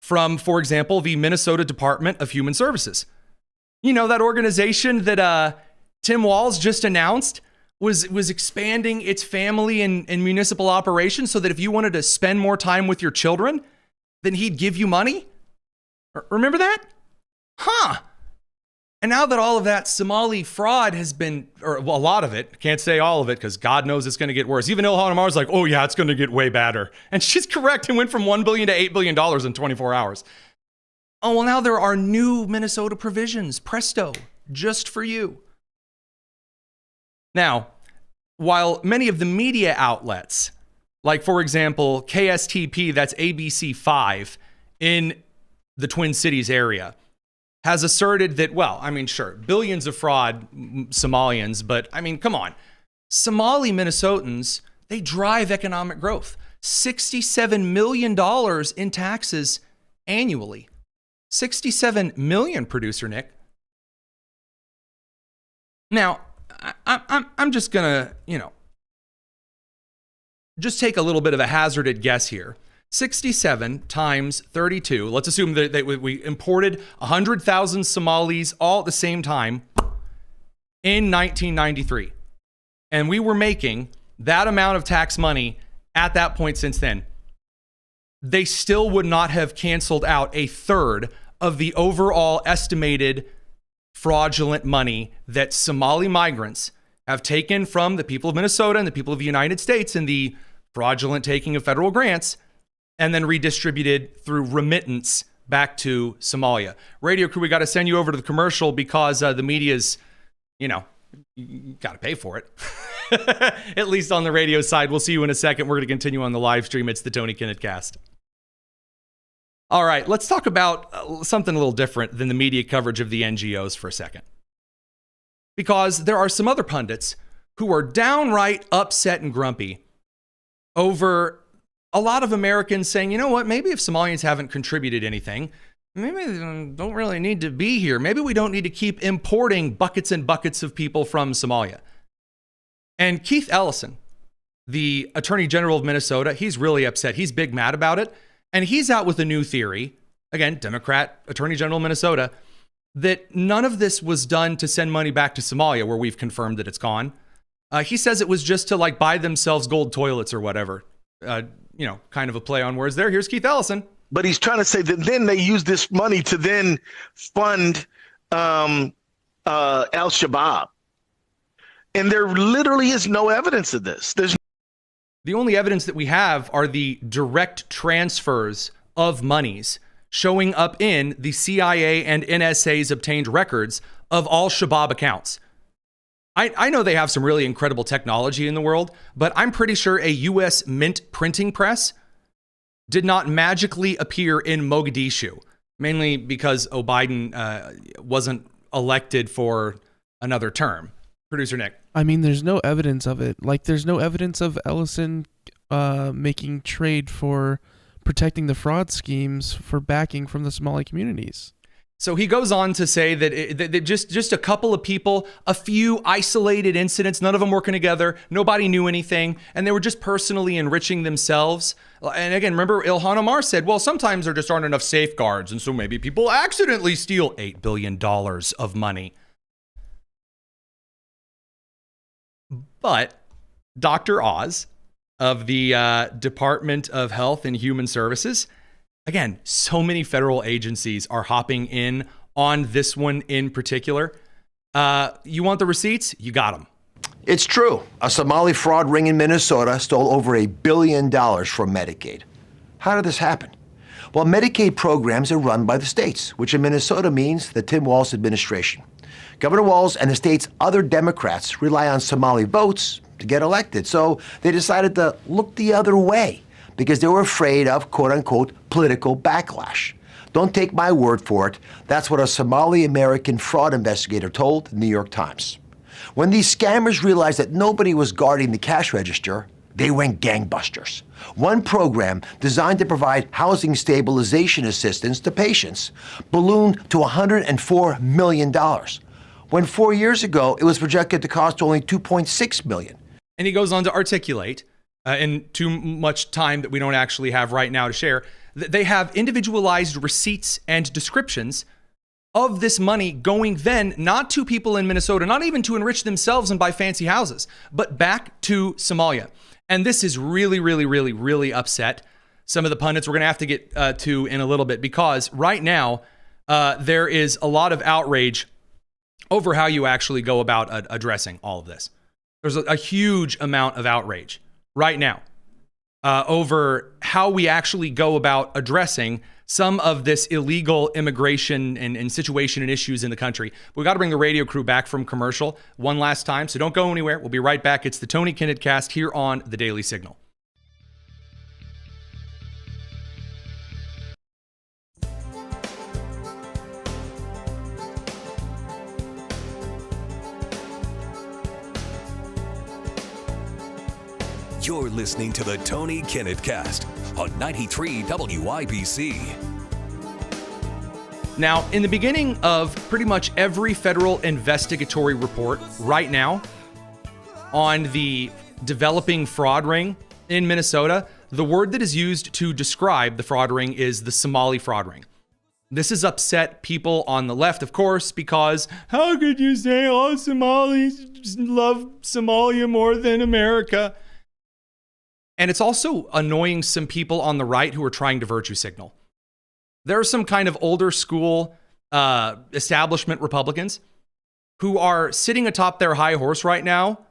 from, for example, the Minnesota Department of Human Services. You know, that organization that Tim Walz just announced was expanding its family and municipal operations so that if you wanted to spend more time with your children, then he'd give you money. Remember that? Huh. And now that all of that Somali fraud has been, or well, a lot of it, can't say all of it because God knows it's going to get worse. Even Ilhan Omar is like, oh yeah, it's going to get way badder. And she's correct. It went from $1 billion to $8 billion in 24 hours. Oh, well, now there are new Minnesota provisions. Presto, just for you. Now, while many of the media outlets, like for example, KSTP, that's ABC5 in the Twin Cities area, has asserted that, well, I mean, sure, billions of fraud Somalians, but I mean, come on. Somali Minnesotans, they drive economic growth. $67 million in taxes annually. 67 million, producer Nick. Now, I'm just gonna, just take a little bit of a hazarded guess here. 67 times 32. Let's assume that we imported 100,000 Somalis all at the same time in 1993. And we were making that amount of tax money at that point since then. They still would not have canceled out a third of the overall estimated fraudulent money that Somali migrants have taken from the people of Minnesota and the people of the United States in the fraudulent taking of federal grants and then redistributed through remittance back to Somalia. Radio crew, we got to send you over to the commercial because the media's, you got to pay for it. At least on the radio side. We'll see you in a second. We're going to continue on the live stream. It's the Tony Kinnett Cast. All right, let's talk about something a little different than the media coverage of the NGOs for a second. Because there are some other pundits who are downright upset and grumpy over a lot of Americans saying, you know what, maybe if Somalians haven't contributed anything, maybe they don't really need to be here. Maybe we don't need to keep importing buckets and buckets of people from Somalia. And Keith Ellison, the Attorney General of Minnesota, he's really upset. He's big mad about it. And he's out with a new theory, again, Democrat Attorney General of Minnesota, that none of this was done to send money back to Somalia, where we've confirmed that it's gone. He says it was just to like buy themselves gold toilets or whatever. Kind of a play on words there. Here's Keith Ellison. But he's trying to say that then they use this money to then fund Al-Shabaab. And there literally is no evidence of this. The only evidence that we have are the direct transfers of monies showing up in the CIA and NSA's obtained records of all Shabaab accounts. I know they have some really incredible technology in the world, but I'm pretty sure a U.S. mint printing press did not magically appear in Mogadishu, mainly because Biden wasn't elected for another term. Producer Nick. I mean, there's no evidence of it. Like, there's no evidence of Ellison making trade for protecting the fraud schemes for backing from the Somali communities. So he goes on to say that just a couple of people, a few isolated incidents, none of them working together, nobody knew anything, and they were just personally enriching themselves. And again, remember Ilhan Omar said, well, sometimes there just aren't enough safeguards, and so maybe people accidentally steal $8 billion of money. But Dr. Oz of the Department of Health and Human Services, again, so many federal agencies are hopping in on this one in particular. You want the receipts? You got them. It's true. A Somali fraud ring in Minnesota stole over $1 billion from Medicaid. How did this happen? Well, Medicaid programs are run by the states, which in Minnesota means the Tim Walz administration. Governor Walz and the state's other Democrats rely on Somali votes to get elected, so they decided to look the other way because they were afraid of, quote-unquote, political backlash. Don't take my word for it. That's what a Somali-American fraud investigator told the New York Times. When these scammers realized that nobody was guarding the cash register, they went gangbusters. One program designed to provide housing stabilization assistance to patients ballooned to $104 million, when 4 years ago it was projected to cost only $2.6 million. And he goes on to articulate, in too much time that we don't actually have right now to share, that they have individualized receipts and descriptions of this money going then not to people in Minnesota, not even to enrich themselves and buy fancy houses, but back to Somalia. And this is really, really, really, really upset some of the pundits we're going to have to get to in a little bit, because right now there is a lot of outrage over how you actually go about addressing all of this. There's a huge amount of outrage right now over how we actually go about addressing some of this illegal immigration and situation and issues in the country. We got to bring the radio crew back from commercial one last time, so don't go anywhere. We'll be right back. It's the Tony Kinnett Cast here on The Daily Signal. You're listening to the Tony Kinnett Cast on 93 WIBC. Now, in the beginning of pretty much every federal investigatory report right now on the developing fraud ring in Minnesota, the word that is used to describe the fraud ring is the Somali fraud ring. This has upset people on the left, of course, because how could you say all Somalis love Somalia more than America? And it's also annoying some people on the right who are trying to virtue signal. There are some kind of older school establishment Republicans who are sitting atop their high horse right now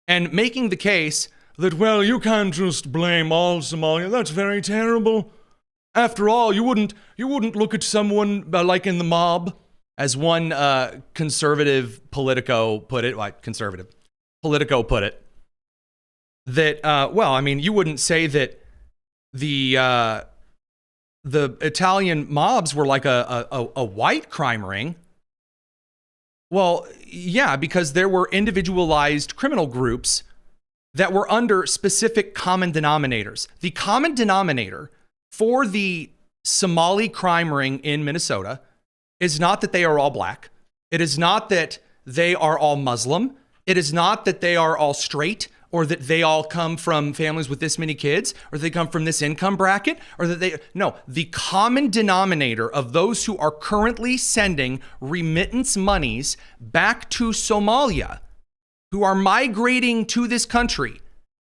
and making the case that, well, you can't just blame all Somalia. That's very terrible. After all, you wouldn't look at someone like in the mob, as one conservative Politico put it, that, well, I mean, you wouldn't say that the Italian mobs were like a white crime ring. Well, yeah, because there were individualized criminal groups that were under specific common denominators. The common denominator for the Somali crime ring in Minnesota is not that they are all black. It is not that they are all Muslim. It is not that they are all straight, or that they all come from families with this many kids, or they come from this income bracket, or that they, no, the common denominator of those who are currently sending remittance monies back to Somalia, who are migrating to this country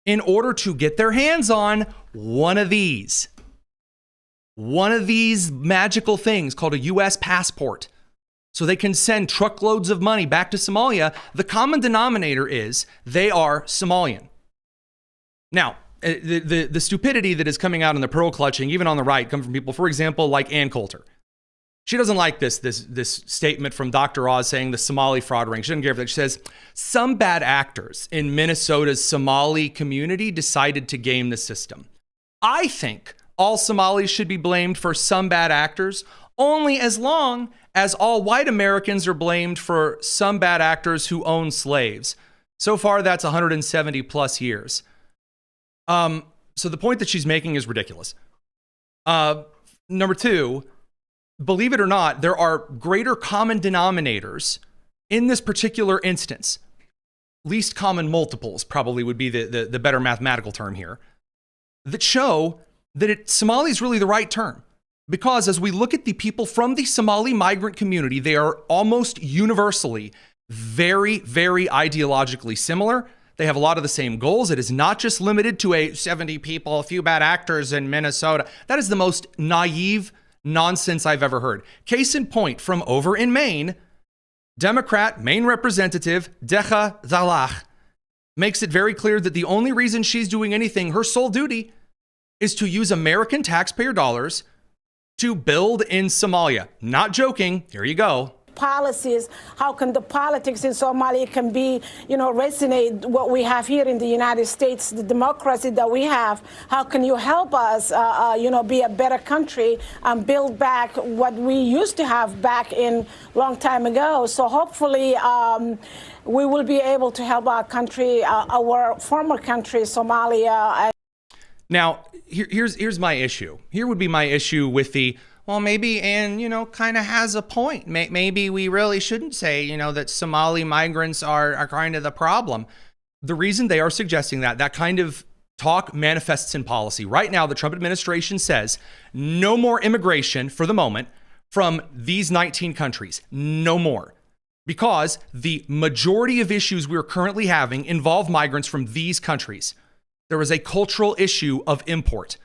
in order to get their hands on one of these magical things called a U.S. passport, so they can send truckloads of money back to Somalia. The common denominator is they are Somalian. Now, the stupidity that is coming out in the pearl clutching, even on the right, come from people, for example, like Ann Coulter. She doesn't like this statement from Dr. Oz saying the Somali fraud ring. She doesn't care for that. She says, some bad actors in Minnesota's Somali community decided to game the system. I think all Somalis should be blamed for some bad actors, only as long as all white Americans are blamed for some bad actors who own slaves. So far, that's 170 plus years. So the point that she's making is ridiculous. Number two, believe it or not, there are greater common denominators in this particular instance. Least common multiples probably would be the better mathematical term here, that show that Somali is really the right term. Because as we look at the people from the Somali migrant community, they are almost universally very, very ideologically similar. They have a lot of the same goals. It is not just limited to 70 people, a few bad actors in Minnesota. That is the most naive nonsense I've ever heard. Case in point, from over in Maine, Democrat Maine Representative Scataglia makes it very clear that the only reason she's doing anything, her sole duty, is to use American taxpayer dollars to build in Somalia. Not joking. Here you go. Policies, how can the politics in Somalia can be, resonate what we have here in the United States, the democracy that we have. How can you help us, be a better country and build back what we used to have back in long time ago? So hopefully we will be able to help our country, our former country, Somalia. Now, here's my issue. Here would be my issue with the, well, maybe Ann, kind of has a point. Maybe we really shouldn't say, that Somali migrants are kind of the problem. The reason they are suggesting that kind of talk manifests in policy. Right now, the Trump administration says no more immigration for the moment from these 19 countries. No more. Because the majority of issues we're currently having involve migrants from these countries. There is a cultural issue of import.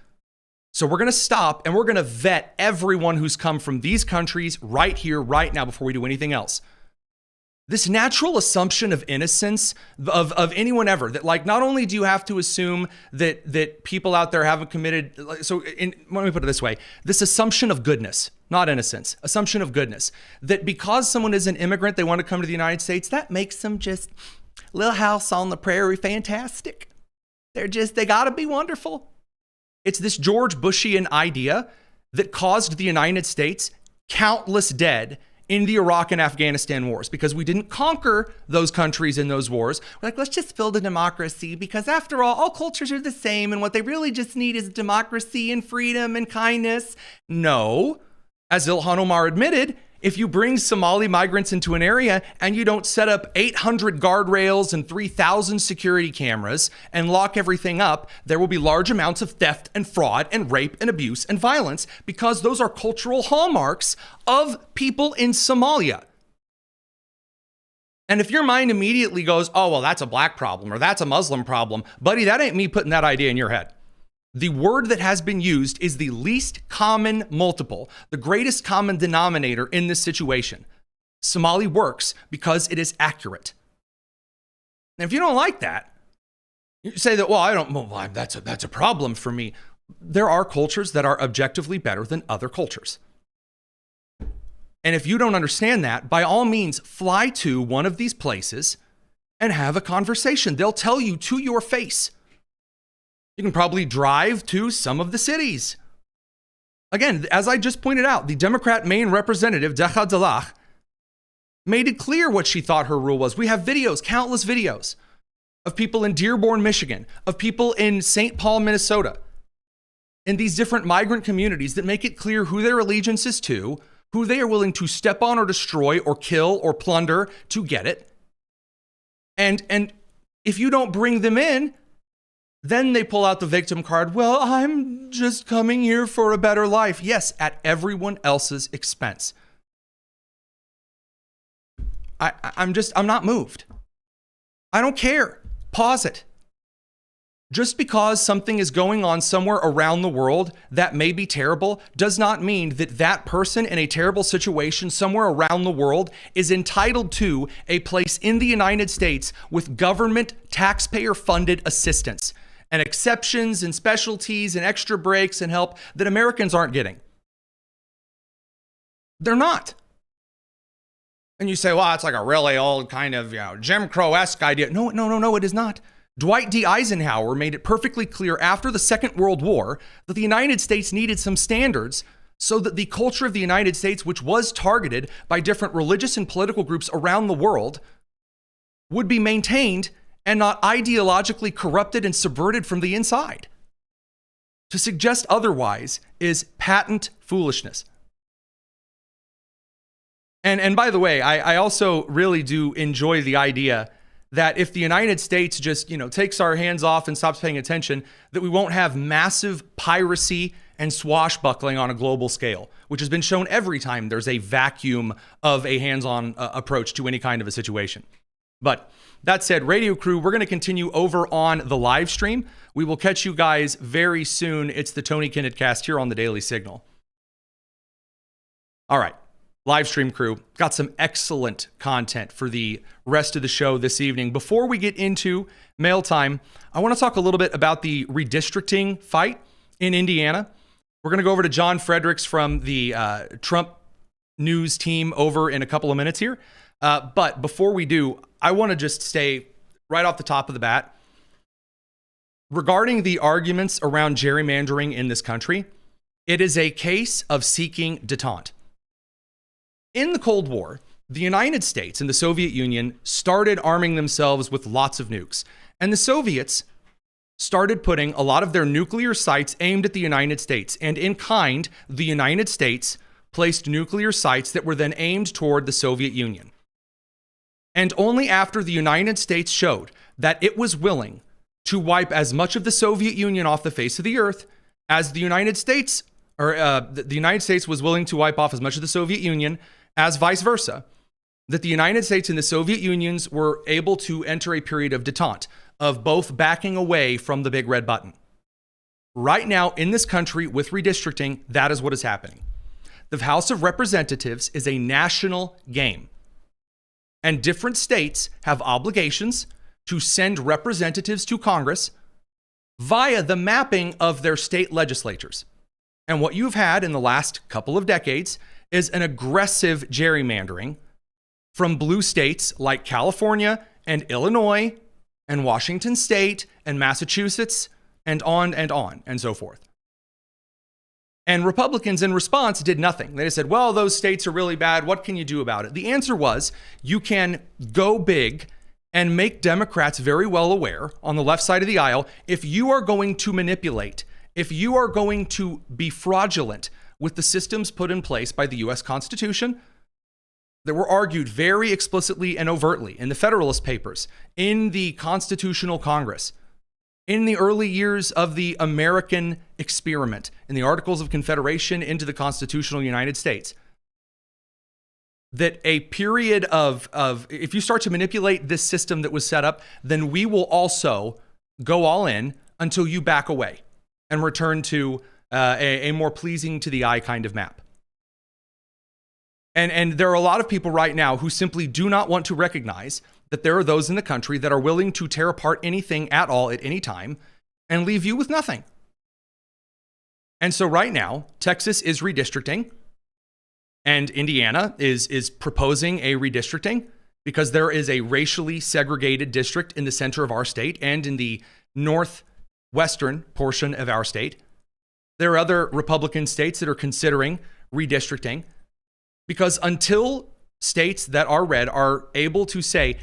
So we're going to stop and we're going to vet everyone who's come from these countries right here, right now, before we do anything else. This natural assumption of innocence of anyone ever, that not only do you have to assume that people out there haven't committed, let me put it this way, this assumption of goodness, not innocence, assumption of goodness, that because someone is an immigrant, they want to come to the United States, that makes them just little house on the prairie fantastic. They gotta be wonderful. It's this George Bushian idea that caused the United States countless dead in the Iraq and Afghanistan wars, because we didn't conquer those countries in those wars. We're like, let's just build a democracy, because after all cultures are the same, and what they really just need is democracy and freedom and kindness. No, as Ilhan Omar admitted, if you bring Somali migrants into an area and you don't set up 800 guardrails and 3,000 security cameras and lock everything up, there will be large amounts of theft and fraud and rape and abuse and violence, because those are cultural hallmarks of people in Somalia. And if your mind immediately goes, oh, well, that's a black problem or that's a Muslim problem, buddy, that ain't me putting that idea in your head. The word that has been used is the least common multiple, the greatest common denominator in this situation. Somali works because it is accurate. And if you don't like that, you say that, well, that's a problem for me. There are cultures that are objectively better than other cultures. And if you don't understand that, by all means, fly to one of these places and have a conversation. They'll tell you to your face. You can probably drive to some of the cities. Again, as I just pointed out, the Democrat Maine Representative Scataglia made it clear what she thought her rule was. We have videos, countless videos, of people in Dearborn, Michigan, of people in St. Paul, Minnesota, in these different migrant communities that make it clear who their allegiance is to, who they are willing to step on or destroy or kill or plunder to get it. And if you don't bring them in, then they pull out the victim card. Well, I'm just coming here for a better life. Yes, at everyone else's expense. I'm not moved. I don't care. Pause it. Just because something is going on somewhere around the world that may be terrible does not mean that that person in a terrible situation somewhere around the world is entitled to a place in the United States with government taxpayer-funded assistance and exceptions and specialties and extra breaks and help that Americans aren't getting. They're not. And you say, well, it's like a really old kind of, Jim Crow-esque idea. No, it is not. Dwight D. Eisenhower made it perfectly clear after the Second World War that the United States needed some standards so that the culture of the United States, which was targeted by different religious and political groups around the world, would be maintained and not ideologically corrupted and subverted from the inside. To suggest otherwise is patent foolishness. And by the way, I also really do enjoy the idea that if the United States just, takes our hands off and stops paying attention, that we won't have massive piracy and swashbuckling on a global scale, which has been shown every time there's a vacuum of a hands-on approach to any kind of a situation. But that said, radio crew, we're going to continue over on the live stream. We will catch you guys very soon. It's the Tony Kinnett Cast here on the Daily Signal. All right. Live stream crew, got some excellent content for the rest of the show this evening. Before we get into mail time, I want to talk a little bit about the redistricting fight in Indiana. We're going to go over to John Fredericks from the Trump news team over in a couple of minutes here. But before we do, I want to just say right off the top of the bat, regarding the arguments around gerrymandering in this country, it is a case of seeking detente. In the Cold War, the United States and the Soviet Union started arming themselves with lots of nukes. And the Soviets started putting a lot of their nuclear sites aimed at the United States. And in kind, the United States placed nuclear sites that were then aimed toward the Soviet Union. And only after the United States showed that it was willing to wipe as much of the Soviet Union off the face of the earth as the United States, the United States was willing to wipe off as much of the Soviet Union as vice versa, that the United States and the Soviet Unions were able to enter a period of detente, of both backing away from the big red button. Right now in this country with redistricting, that is what is happening. The House of Representatives is a national game, and different states have obligations to send representatives to Congress via the mapping of their state legislatures. And what you've had in the last couple of decades is an aggressive gerrymandering from blue states like California and Illinois and Washington State and Massachusetts and on and so forth. And Republicans in response did nothing. They just said, well, those states are really bad. What can you do about it? The answer was you can go big and make Democrats very well aware on the left side of the aisle, if you are going to manipulate, if you are going to be fraudulent with the systems put in place by the U.S. Constitution that were argued very explicitly and overtly in the Federalist Papers, in the Constitutional Congress, in the early years of the American experiment, in the Articles of Confederation into the Constitutional United States, that a period of if you start to manipulate this system that was set up, then we will also go all in until you back away and return to a more pleasing to the eye kind of map. And there are a lot of people right now who simply do not want to recognize that there are those in the country that are willing to tear apart anything at all at any time and leave you with nothing. And so right now, Texas is redistricting and Indiana is proposing a redistricting because there is a racially segregated district in the center of our state and in the northwestern portion of our state. There are other Republican states that are considering redistricting because until states that are red are able to say,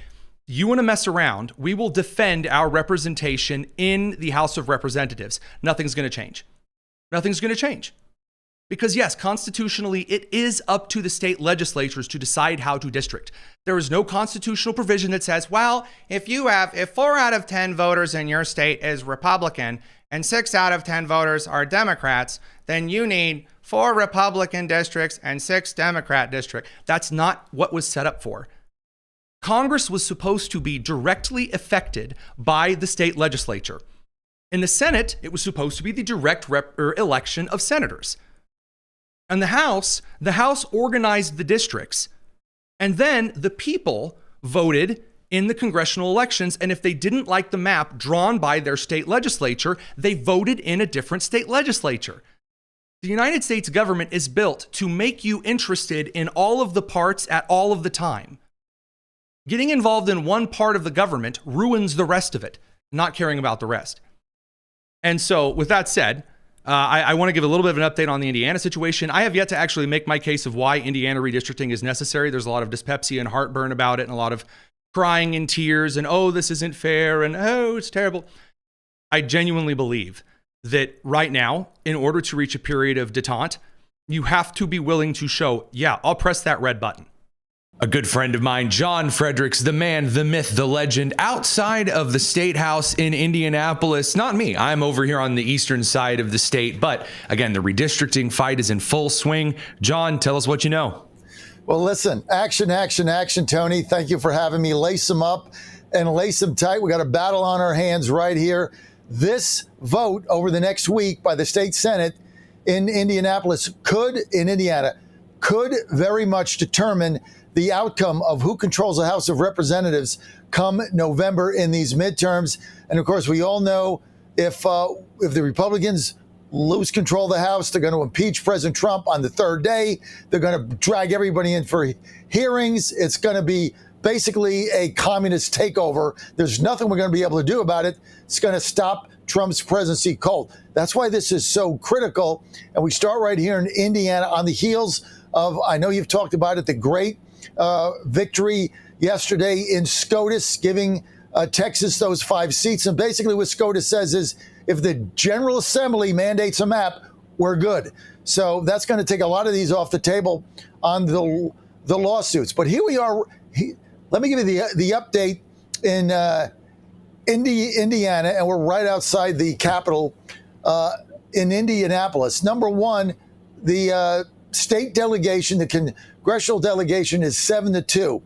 you want to mess around, we will defend our representation in the House of Representatives, nothing's going to change. Nothing's going to change. Because yes, constitutionally, it is up to the state legislatures to decide how to district. There is no constitutional provision that says, well, if 4 out of 10 voters in your state is Republican and 6 out of 10 voters are Democrats, then you need 4 Republican districts and 6 Democrat districts. That's not what was set up for. Congress was supposed to be directly affected by the state legislature. In the Senate, it was supposed to be the direct election of senators. And the House organized the districts. And then the people voted in the congressional elections. And if they didn't like the map drawn by their state legislature, they voted in a different state legislature. The United States government is built to make you interested in all of the parts at all of the time. Getting involved in one part of the government ruins the rest of it, not caring about the rest. And so with that said, I want to give a little bit of an update on the Indiana situation. I have yet to actually make my case of why Indiana redistricting is necessary. There's a lot of dyspepsia and heartburn about it and a lot of crying and tears and, oh, this isn't fair and, oh, it's terrible. I genuinely believe that right now, in order to reach a period of detente, you have to be willing to show, yeah, I'll press that red button. A good friend of mine, John Fredericks, the man, the myth, the legend, outside of the Statehouse in Indianapolis. Not me. I'm over here on the eastern side of the state. But again, the redistricting fight is in full swing. John, tell us what you know. Well, listen, action, action, action, Tony. Thank you for having me. Lace them up and lace them tight. We got a battle on our hands right here. This vote over the next week by the state Senate in Indianapolis could very much determine the outcome of who controls the House of Representatives come November in these midterms. And of course, we all know if the Republicans lose control of the House, they're going to impeach President Trump on the third day. They're going to drag everybody in for hearings. It's going to be basically a communist takeover. There's nothing we're going to be able to do about it. It's going to stop Trump's presidency cold. That's why this is so critical. And we start right here in Indiana on the heels of, I know you've talked about it, the great victory yesterday in SCOTUS, giving Texas those 5 seats. And basically what SCOTUS says is if the General Assembly mandates a map, we're good. So that's going to take a lot of these off the table on the lawsuits. But here we are. Let me give you the update in Indiana, and we're right outside the Capitol in Indianapolis. Number one, the state delegation, the congressional delegation, is 7-2.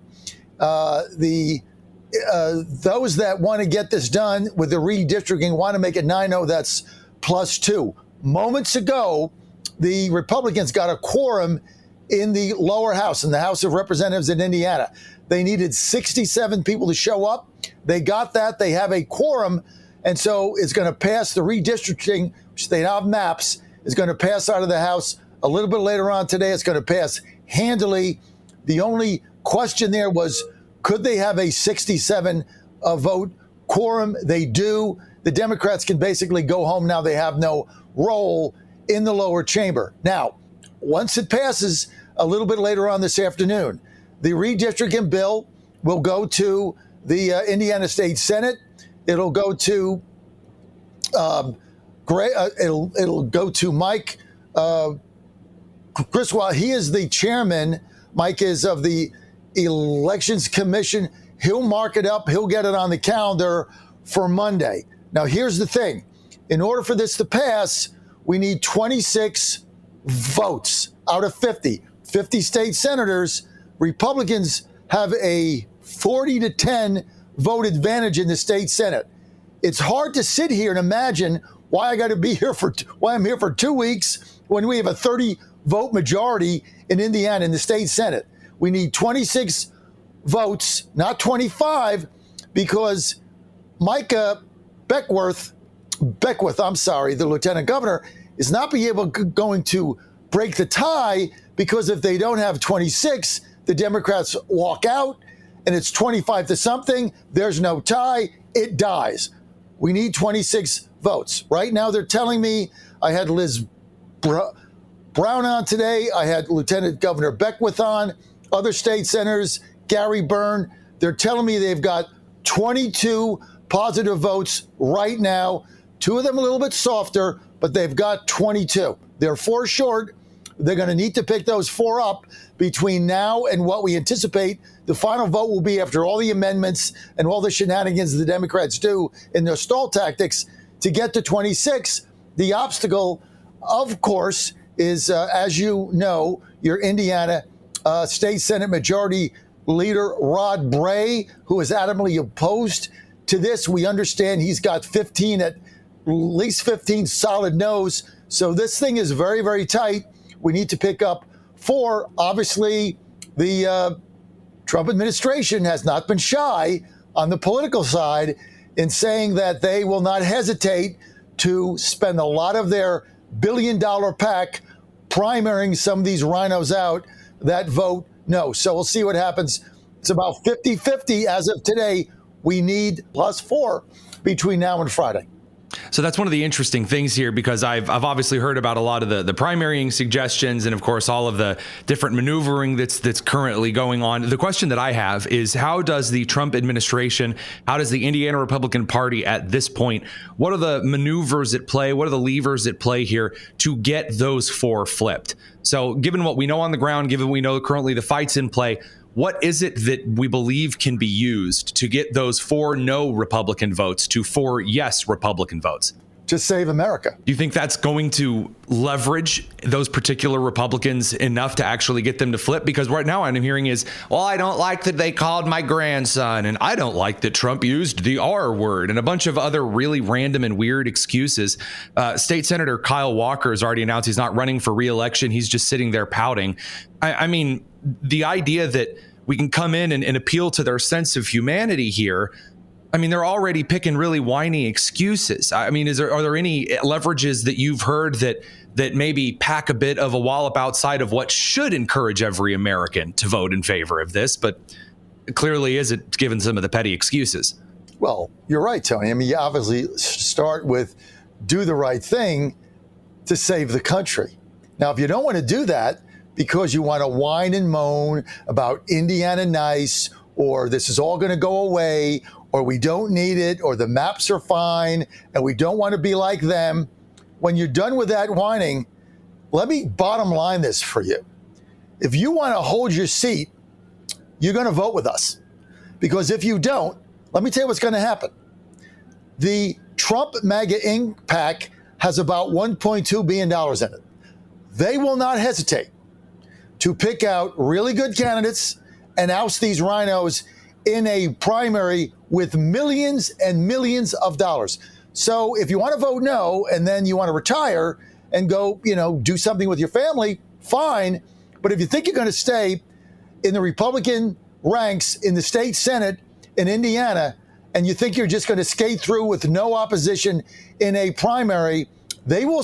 Those that want to get this done with the redistricting want to make it 9-0. That's +2. Moments ago, the Republicans got a quorum in the lower house, in the House of Representatives in Indiana. They needed 67 people to show up. They got that. They have a quorum. And so it's going to pass the redistricting, which they have maps, is going to pass out of the House a little bit later on today. It's going to pass handily. The only question there was, could they have a 67 vote quorum? They do. The Democrats can basically go home now. They have no role in the lower chamber. Now, once it passes a little bit later on this afternoon, the redistricting bill will go to the Indiana State Senate. It'll go to it'll go to Mike Griswold. He is the chairman. Mike is of the Elections Commission. He'll mark it up. He'll get it on the calendar for Monday. Now, here's the thing. In order for this to pass, we need 26 votes out of 50. 50 state senators. Republicans have a 40-10 vote advantage in the state Senate. It's hard to sit here and imagine why I'm here for 2 weeks when we have a 30 vote majority in Indiana in the state Senate. We need 26 votes, not 25, because Micah Beckwith, the lieutenant governor, is not going to break the tie, because if they don't have 26, the Democrats walk out and it's 25 to something. There's no tie. It dies. We need 26 votes. Right now, they're telling me, I had Liz Brown on today. I had Lieutenant Governor Beckwith on, other state senators, Gary Byrne. They're telling me they've got 22 positive votes right now. 2 of them a little bit softer, but they've got 22. They're 4 short. They're going to need to pick those 4 up between now and what we anticipate the final vote will be after all the amendments and all the shenanigans the Democrats do in their stall tactics to get to 26. The obstacle, of course, is, as you know, your Indiana State Senate Majority Leader Rod Bray, who is adamantly opposed to this. We understand he's got 15, at least 15 solid no's. So this thing is very, very tight. We need to pick up 4. Obviously, the Trump administration has not been shy on the political side in saying that they will not hesitate to spend a lot of their billion-dollar pack primarying some of these rhinos out that vote no. So we'll see what happens. It's about 50-50 as of today. We need +4 between now and Friday. So that's one of the interesting things here, because I've obviously heard about a lot of the primarying suggestions and, of course, all of the different maneuvering that's currently going on. The question that I have is, how does the Trump administration, how does the Indiana Republican Party at this point, what are the maneuvers at play? What are the levers at play here to get those 4 flipped? So given what we know on the ground, given we know currently the fight's in play, what is it that we believe can be used to get those 4 no Republican votes to 4 yes Republican votes? To save America. Do you think that's going to leverage those particular Republicans enough to actually get them to flip? Because right now what I'm hearing is, well, I don't like that they called my grandson, and I don't like that Trump used the R word, and a bunch of other really random and weird excuses. State Senator Kyle Walker has already announced he's not running for re-election. He's just sitting there pouting. I mean, the idea that we can come in and appeal to their sense of humanity here, I mean, they're already picking really whiny excuses. I mean, are there any leverages that you've heard that maybe pack a bit of a wallop outside of what should encourage every American to vote in favor of this, but clearly isn't, given some of the petty excuses? Well, you're right, Tony. I mean, you obviously start with do the right thing to save the country. Now, if you don't want to do that because you want to whine and moan about Indiana nice, or this is all going to go away, or we don't need it, or the maps are fine, and we don't want to be like them, when you're done with that whining, let me bottom line this for you. If you want to hold your seat, you're going to vote with us. Because if you don't, let me tell you what's going to happen. The Trump MAGA Inc. PAC has about $1.2 billion in it. They will not hesitate to pick out really good candidates and oust these rhinos in a primary with millions and millions of dollars. So if you want to vote no and then you want to retire and go, do something with your family, fine. But if you think you're going to stay in the Republican ranks in the state Senate in Indiana, and you think you're just going to skate through with no opposition in a primary, they will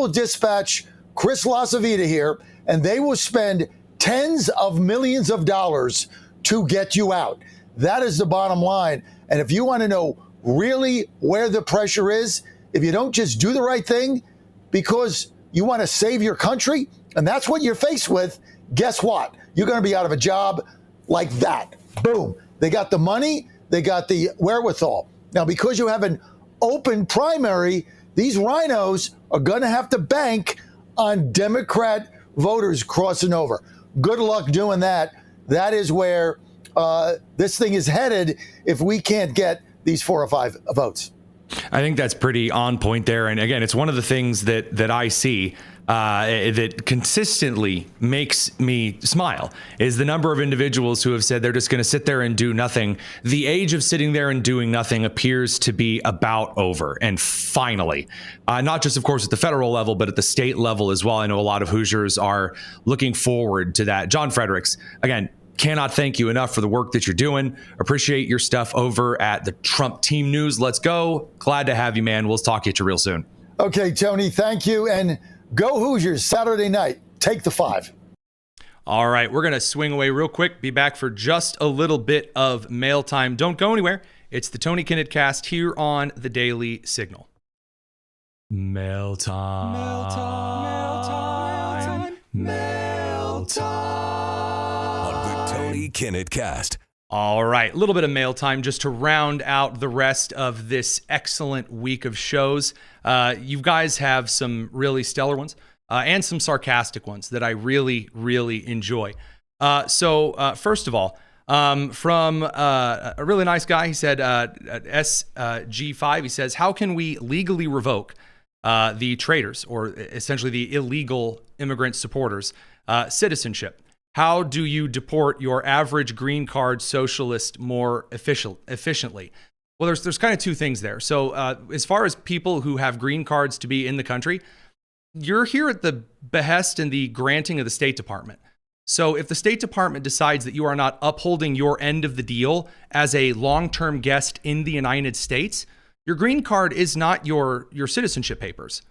dispatch Chris LaCivita here, and they will spend tens of millions of dollars to get you out. That is the bottom line. And if you want to know really where the pressure is, if you don't just do the right thing because you want to save your country, and that's what you're faced with, guess what? You're going to be out of a job like that. Boom. They got the money. They got the wherewithal. Now, because you have an open primary, these rhinos are going to have to bank on Democrat voters crossing over. Good luck doing that. That is where this thing is headed if we can't get these 4 or 5 votes. I think that's pretty on point there. And again, it's one of the things that I see that consistently makes me smile is the number of individuals who have said they're just going to sit there and do nothing. The age of sitting there and doing nothing appears to be about over. And finally, not just, of course, at the federal level, but at the state level as well. I know a lot of Hoosiers are looking forward to that. John Fredericks, again, cannot thank you enough for the work that you're doing. Appreciate your stuff over at the Trump Team News. Let's go. Glad to have you, man. We'll talk to you real soon. Okay, Tony, thank you. And go Hoosiers Saturday night. Take the 5. All right, we're going to swing away real quick. Be back for just a little bit of mail time. Don't go anywhere. It's the Tony Kinnett Cast here on the Daily Signal. Mail time. Mail time. Mail time. Mail time. On the Tony Kinnett Cast All right, a little bit of mail time just to round out the rest of this excellent week of shows. You guys have some really stellar ones and some sarcastic ones that I really, really enjoy. So first of all, from a really nice guy, he said, SG5, he says, how can we legally revoke the traitors, or essentially the illegal immigrant supporters, citizenship? How do you deport your average green card socialist more efficiently? Well, there's kind of two things there. So as far as people who have green cards to be in the country, you're here at the behest and the granting of the State Department. So if the State Department decides that you are not upholding your end of the deal as a long-term guest in the United States, your green card is not your citizenship papers.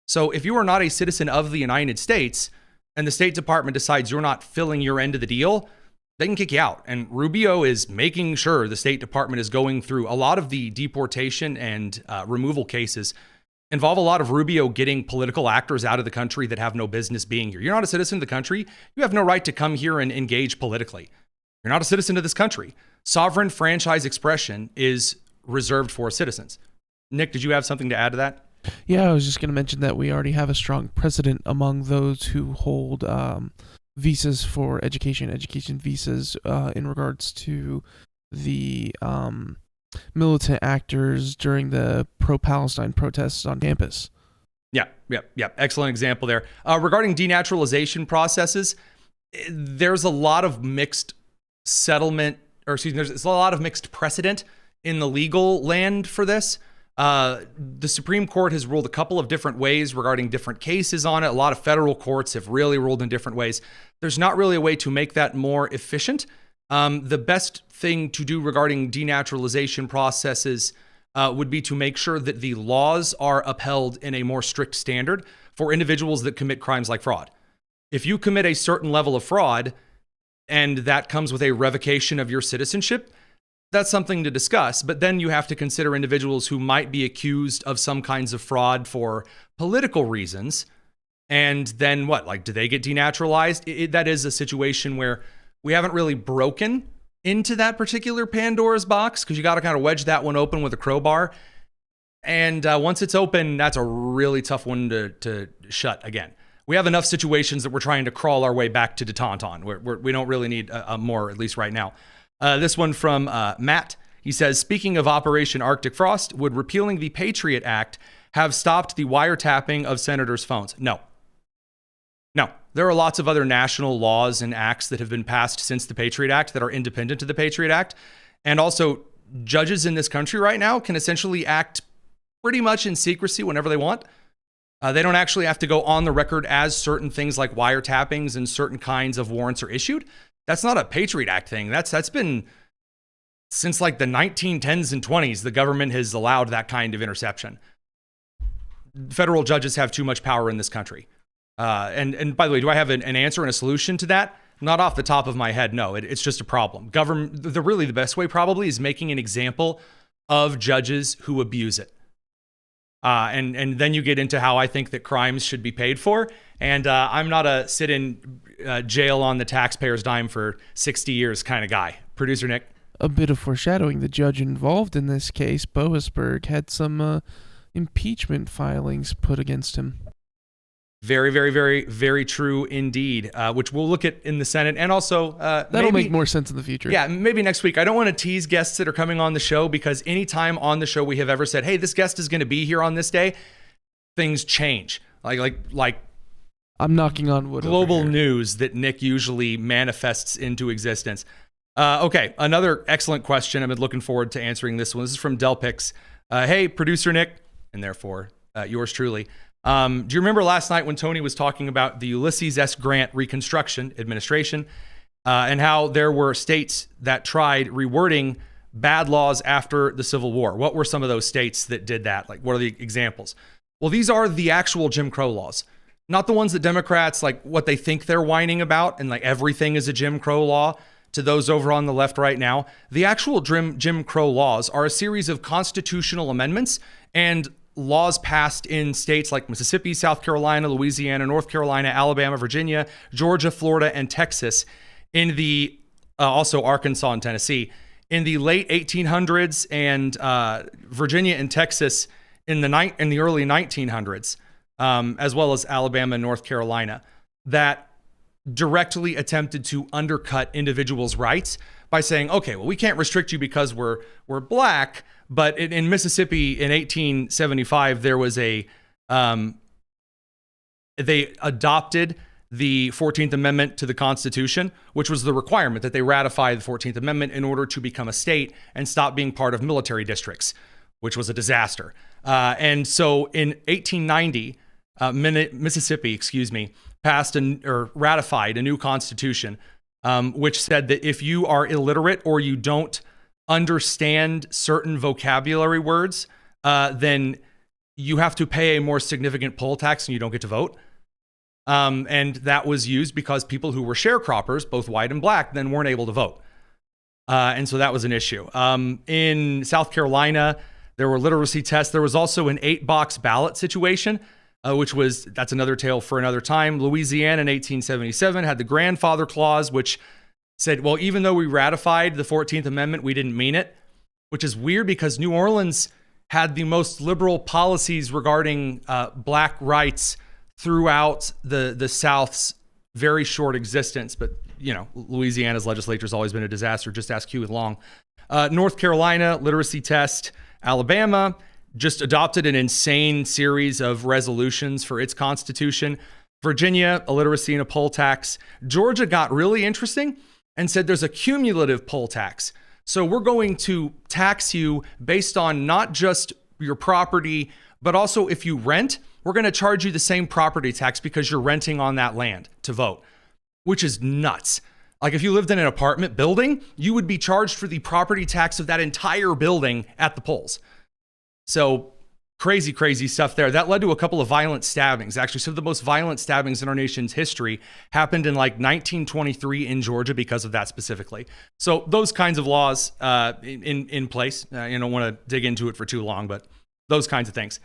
So if you are not a citizen of the United States, and the State Department decides you're not filling your end of the deal, they can kick you out. And Rubio is making sure the State Department is going through a lot of the deportation and removal cases involve a lot of Rubio getting political actors out of the country that have no business being here. You're not a citizen of the country. You have no right to come here and engage politically. You're not a citizen of this country. Sovereign franchise expression is reserved for citizens. Nick, did you have something to add to that? Yeah, I was just going to mention that we already have a strong precedent among those who hold visas for education visas in regards to the militant actors during the pro-Palestine protests on campus. Yeah. Excellent example there. Regarding denaturalization processes, there's a lot of mixed there's a lot of mixed precedent in the legal land for this. The Supreme Court has ruled a couple of different ways regarding different cases on it. A lot of federal courts have really ruled in different ways. There's not really a way to make that more efficient. The best thing to do regarding denaturalization processes would be to make sure that the laws are upheld in a more strict standard for individuals that commit crimes like fraud. If you commit a certain level of fraud and that comes with a revocation of your citizenship, that's something to discuss, but then you have to consider individuals who might be accused of some kinds of fraud for political reasons. And then what? Like, do they get denaturalized? That is a situation where we haven't really broken into that particular Pandora's box, because you got to kind of wedge that one open with a crowbar. And once it's open, that's a really tough one to shut again. We have enough situations that we're trying to crawl our way back to detente on. We don't really need more, at least right now. This one from Matt. He says, speaking of Operation Arctic Frost, would repealing the Patriot Act have stopped the wiretapping of senators' phones? No. There are lots of other national laws and acts that have been passed since the Patriot Act that are independent of the Patriot Act. And also, judges in this country right now can essentially act pretty much in secrecy whenever they want. They don't actually have to go on the record as certain things like wiretappings and certain kinds of warrants are issued. That's not a Patriot Act thing. That's been since like the 1910s and 20s, the government has allowed that kind of interception. Federal judges have too much power in this country. And by the way, do I have an answer and a solution to that? Not off the top of my head, no. It's just a problem. The best way probably is making an example of judges who abuse it. And then you get into how I think that crimes should be paid for. And I'm not a sit in jail on the taxpayer's dime for 60 years kind of guy. Producer Nick. A bit of foreshadowing. The judge involved in this case, Boasberg, had some impeachment filings put against him. Very, very, very, very true indeed, which we'll look at in the Senate. And also, that'll make more sense in the future. Yeah, maybe next week. I don't want to tease guests that are coming on the show, because anytime on the show we have ever said, hey, this guest is going to be here on this day, things change. Like I'm knocking on wood. Global news that Nick usually manifests into existence. Okay, another excellent question. I've been looking forward to answering this one. This is from Delpix. Hey, producer Nick, and therefore yours truly. Do you remember last night when Tony was talking about the Ulysses S. Grant Reconstruction Administration and how there were states that tried rewording bad laws after the Civil War? What were some of those states that did that? Like, what are the examples? Well, these are the actual Jim Crow laws, not the ones that Democrats, like what they think they're whining about and like everything is a Jim Crow law to those over on the left right now. The actual Jim Crow laws are a series of constitutional amendments and laws passed in states like Mississippi, South Carolina, Louisiana, North Carolina, Alabama, Virginia, Georgia, Florida, and Texas in the also Arkansas and Tennessee. In the late 1800s and Virginia and Texas in the early 1900s, as well as Alabama and North Carolina, that directly attempted to undercut individuals' rights by saying, okay, well, we can't restrict you because we're black, but in Mississippi in 1875, there was they adopted the 14th Amendment to the Constitution, which was the requirement that they ratify the 14th Amendment in order to become a state and stop being part of military districts, which was a disaster. And so in 1890, Mississippi, passed or ratified a new constitution, which said that if you are illiterate or you don't understand certain vocabulary words, then you have to pay a more significant poll tax and you don't get to vote. And that was used because people who were sharecroppers, both white and black, then weren't able to vote. And so that was an issue. In South Carolina, there were literacy tests. There was also an 8-box ballot situation, that's another tale for another time. Louisiana in 1877 had the grandfather clause, which said, well, even though we ratified the 14th Amendment, we didn't mean it, which is weird because New Orleans had the most liberal policies regarding black rights throughout the South's very short existence. But, Louisiana's legislature has always been a disaster. Just ask Huey Long. North Carolina, literacy test. Alabama just adopted an insane series of resolutions for its constitution. Virginia, a literacy and a poll tax. Georgia got really interesting and said there's a cumulative poll tax. So we're going to tax you based on not just your property, but also if you rent, we're going to charge you the same property tax because you're renting on that land to vote, which is nuts. Like if you lived in an apartment building, you would be charged for the property tax of that entire building at the polls. So crazy, crazy stuff there. That led to a couple of violent stabbings. Actually, some of the most violent stabbings in our nation's history happened in 1923 in Georgia because of that specifically. So those kinds of laws in place. I don't want to dig into it for too long, but those kinds of things.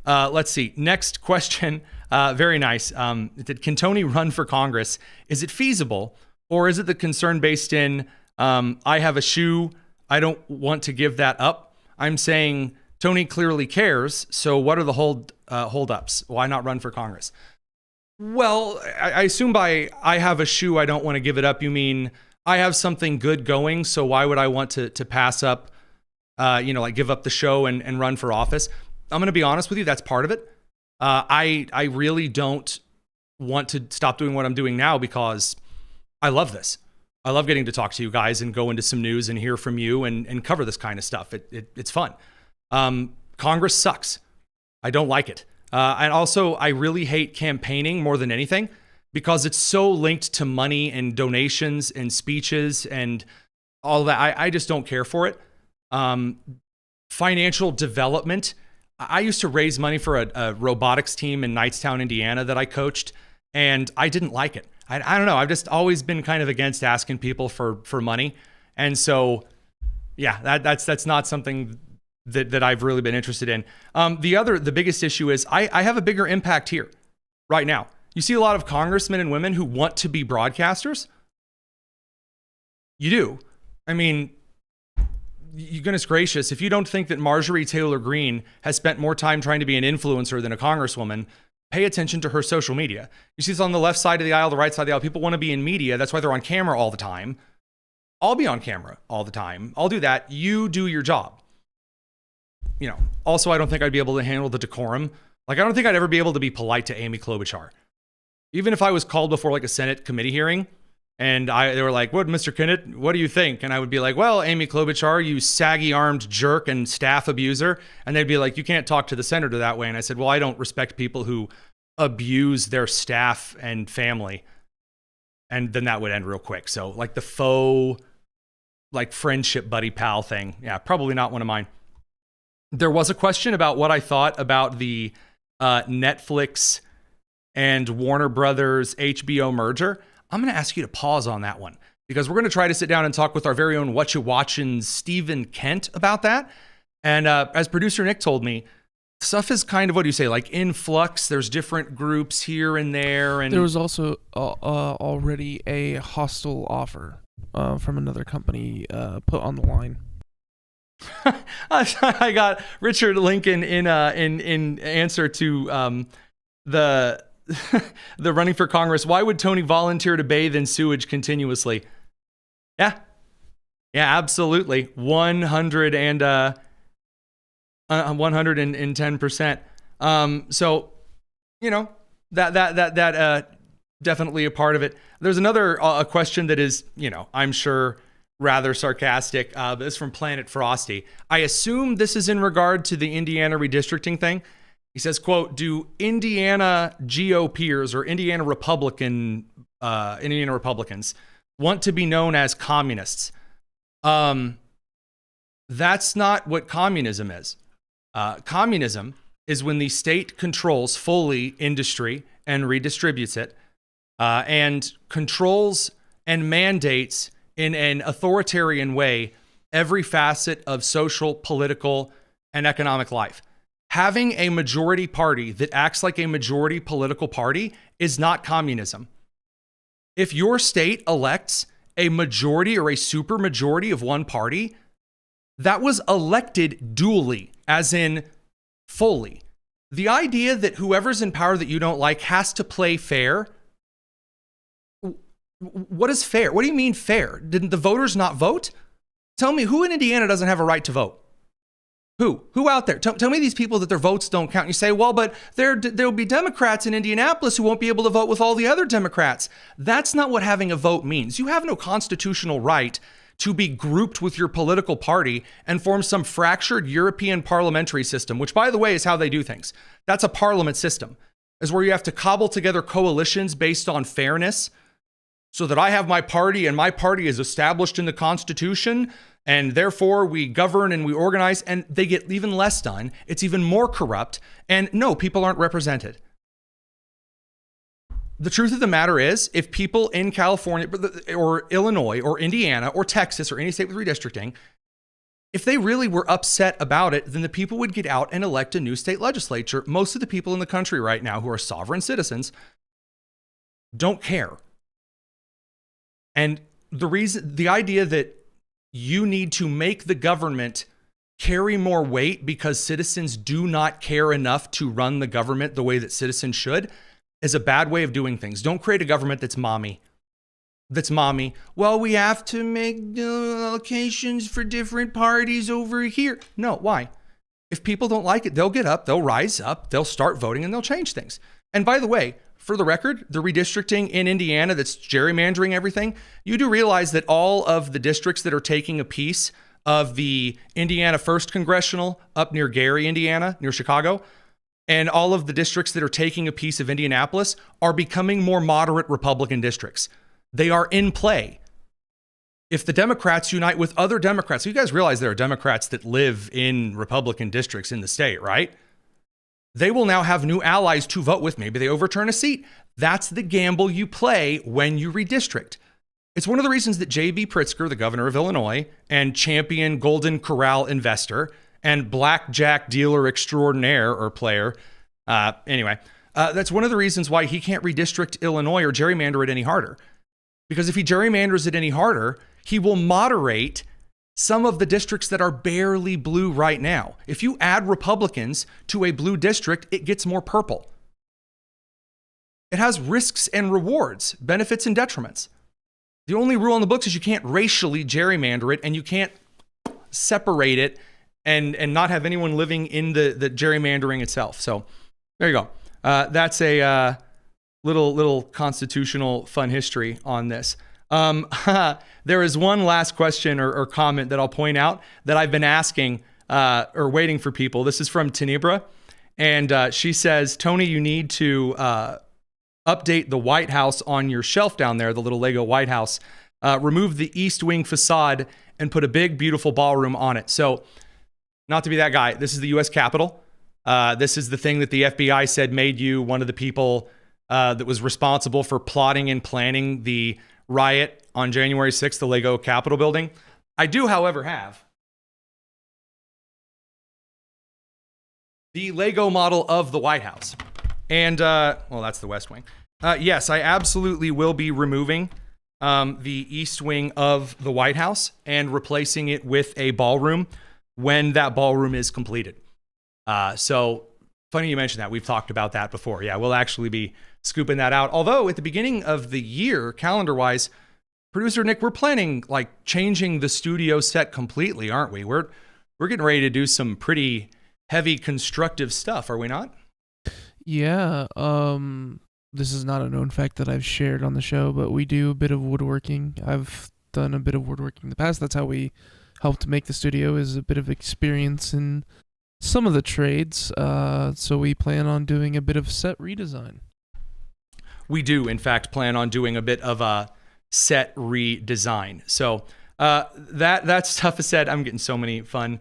Let's see. Next question. Very nice. Can Tony run for Congress? Is it feasible, or is it the concern based in, I have a shoe, I don't want to give that up? I'm saying Tony clearly cares, so what are the hold-ups? Why not run for Congress? Well, I assume by I have a shoe, I don't want to give it up, you mean I have something good going, so why would I want to pass up, give up the show and run for office? I'm going to be honest with you, that's part of it. I really don't want to stop doing what I'm doing now because I love this. I love getting to talk to you guys and go into some news and hear from you and cover this kind of stuff. It's fun. Congress sucks. I don't like it. And also, I really hate campaigning more than anything because it's so linked to money and donations and speeches and all that. I just don't care for it. Financial development. I used to raise money for a robotics team in Knightstown, Indiana that I coached, and I didn't like it. I don't know. I've just always been kind of against asking people for money. And so, yeah, that's not something that I've really been interested in. The biggest issue is I have a bigger impact here right now. You see a lot of congressmen and women who want to be broadcasters. You do. I mean, goodness gracious, if you don't think that Marjorie Taylor Greene has spent more time trying to be an influencer than a congresswoman, pay attention to her social media. You see this on the left side of the aisle, the right side of the aisle. People want to be in media. That's why they're on camera all the time. I'll be on camera all the time. I'll do that. You do your job. Also, I don't think I'd be able to handle the decorum. I don't think I'd ever be able to be polite to Amy Klobuchar. Even if I was called before a Senate committee hearing and they were like, what, Mr. Kinnett, what do you think? And I would be like, well, Amy Klobuchar, you saggy-armed jerk and staff abuser. And they'd be like, you can't talk to the senator that way. And I said, well, I don't respect people who abuse their staff and family. And then that would end real quick. So the faux, friendship buddy pal thing. Yeah, probably not one of mine. There was a question about what I thought about the Netflix and Warner Brothers HBO merger. I'm going to ask you to pause on that one because we're going to try to sit down and talk with our very own What You Watchin' Stephen Kent about that. And as producer Nick told me, stuff is kind of, what do you say, in flux. There's different groups here and there. And there was also already a hostile offer from another company put on the line. I got Richard Lincoln in answer to the the running for Congress. Why would Tony volunteer to bathe in sewage continuously? Yeah, absolutely, 110%. So, that definitely a part of it. There's another question that is, I'm sure rather sarcastic. This is from Planet Frosty. I assume this is in regard to the Indiana redistricting thing. He says, quote, do Indiana GOPers or Indiana Republicans want to be known as communists? That's not what communism is. Communism is when the state controls fully industry and redistributes it, and controls and mandates in an authoritarian way every facet of social, political, and economic life. Having a majority party that acts like a majority political party is not communism. If your state elects a majority or a supermajority of one party, that was elected duly, as in fully. The idea that whoever's in power that you don't like has to play fair. What is fair? What do you mean fair? Didn't the voters not vote? Tell me, who in Indiana doesn't have a right to vote? Who out there? Tell me these people that their votes don't count. You say, well, but there'll be Democrats in Indianapolis who won't be able to vote with all the other Democrats. That's not what having a vote means. You have no constitutional right to be grouped with your political party and form some fractured European parliamentary system, which, by the way, is how they do things. That's a parliament system, is where you have to cobble together coalitions based on fairness, so that I have my party and my party is established in the Constitution, and therefore we govern and we organize, and they get even less done. It's even more corrupt, and no, people aren't represented. The truth of the matter is, if people in California or Illinois or Indiana or Texas or any state with redistricting, if they really were upset about it, then the people would get out and elect a new state legislature. Most of the people in the country right now who are sovereign citizens don't care. And the idea that you need to make the government carry more weight because citizens do not care enough to run the government the way that citizens should is a bad way of doing things. Don't create a government that's mommy. Well, we have to make allocations for different parties over here. No, why? If people don't like it, they'll get up, they'll rise up, they'll start voting, and they'll change things. And by the way, for the record, the redistricting in Indiana that's gerrymandering everything, you do realize that all of the districts that are taking a piece of the Indiana 1st Congressional up near Gary, Indiana, near Chicago, and all of the districts that are taking a piece of Indianapolis are becoming more moderate Republican districts. They are in play. If the Democrats unite with other Democrats, you guys realize there are Democrats that live in Republican districts in the state, right? They will now have new allies to vote with. Maybe they overturn a seat. That's the gamble you play when you redistrict. It's one of the reasons that J.B. Pritzker, the governor of Illinois, and champion Golden Corral investor and blackjack dealer extraordinaire or player, that's one of the reasons why he can't redistrict Illinois or gerrymander it any harder. Because if he gerrymanders it any harder, he will moderate some of the districts that are barely blue right now. If you add Republicans to a blue district, it gets more purple. It has risks and rewards, benefits and detriments. The only rule in the books is you can't racially gerrymander it, and you can't separate it and not have anyone living in the gerrymandering itself. So there you go. That's a little constitutional fun history on this. There is one last question or comment that I'll point out that I've been asking or waiting for people. This is from Tenebra, and she says, Tony, you need to update the White House on your shelf down there, the little Lego White House. Remove the East Wing facade and put a big, beautiful ballroom on it. So, not to be that guy, this is the U.S. Capitol. This is the thing that the FBI said made you one of the people that was responsible for plotting and planning the riot on January 6th, the Lego Capitol building. I do, however, have the Lego model of the White House. And, well, that's the West Wing. Yes, I absolutely will be removing the east wing of the White House and replacing it with a ballroom when that ballroom is completed. So funny you mentioned that. We've talked about that before. Yeah, we'll actually be scooping that out. Although at the beginning of the year, calendar-wise, producer Nick, we're planning like changing the studio set completely, aren't we? We're getting ready to do some pretty heavy constructive stuff, are we not? Yeah. This is not a known fact that I've shared on the show, but we do a bit of woodworking. I've done a bit of woodworking in the past. That's how we helped make the studio, is a bit of experience in some of the trades. So we plan on doing a bit of set redesign. We do, in fact, plan on doing a bit of a set redesign. So that stuff is said. I'm getting so many fun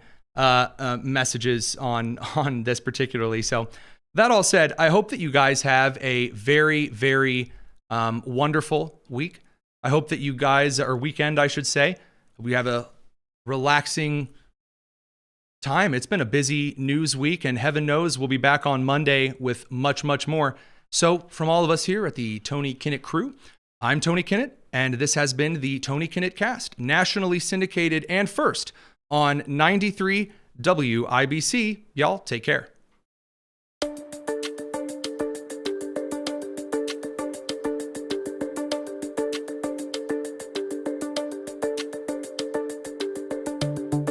messages on this particularly. So that all said, I hope that you guys have a very, very wonderful week. I hope that you guys, or weekend, I should say, we have a relaxing time. It's been a busy news week, and heaven knows we'll be back on Monday with much, much more. So from all of us here at the Tony Kinnett crew, I'm Tony Kinnett, and this has been the Tony Kinnett Cast, nationally syndicated and first on 93 WIBC. Y'all take care.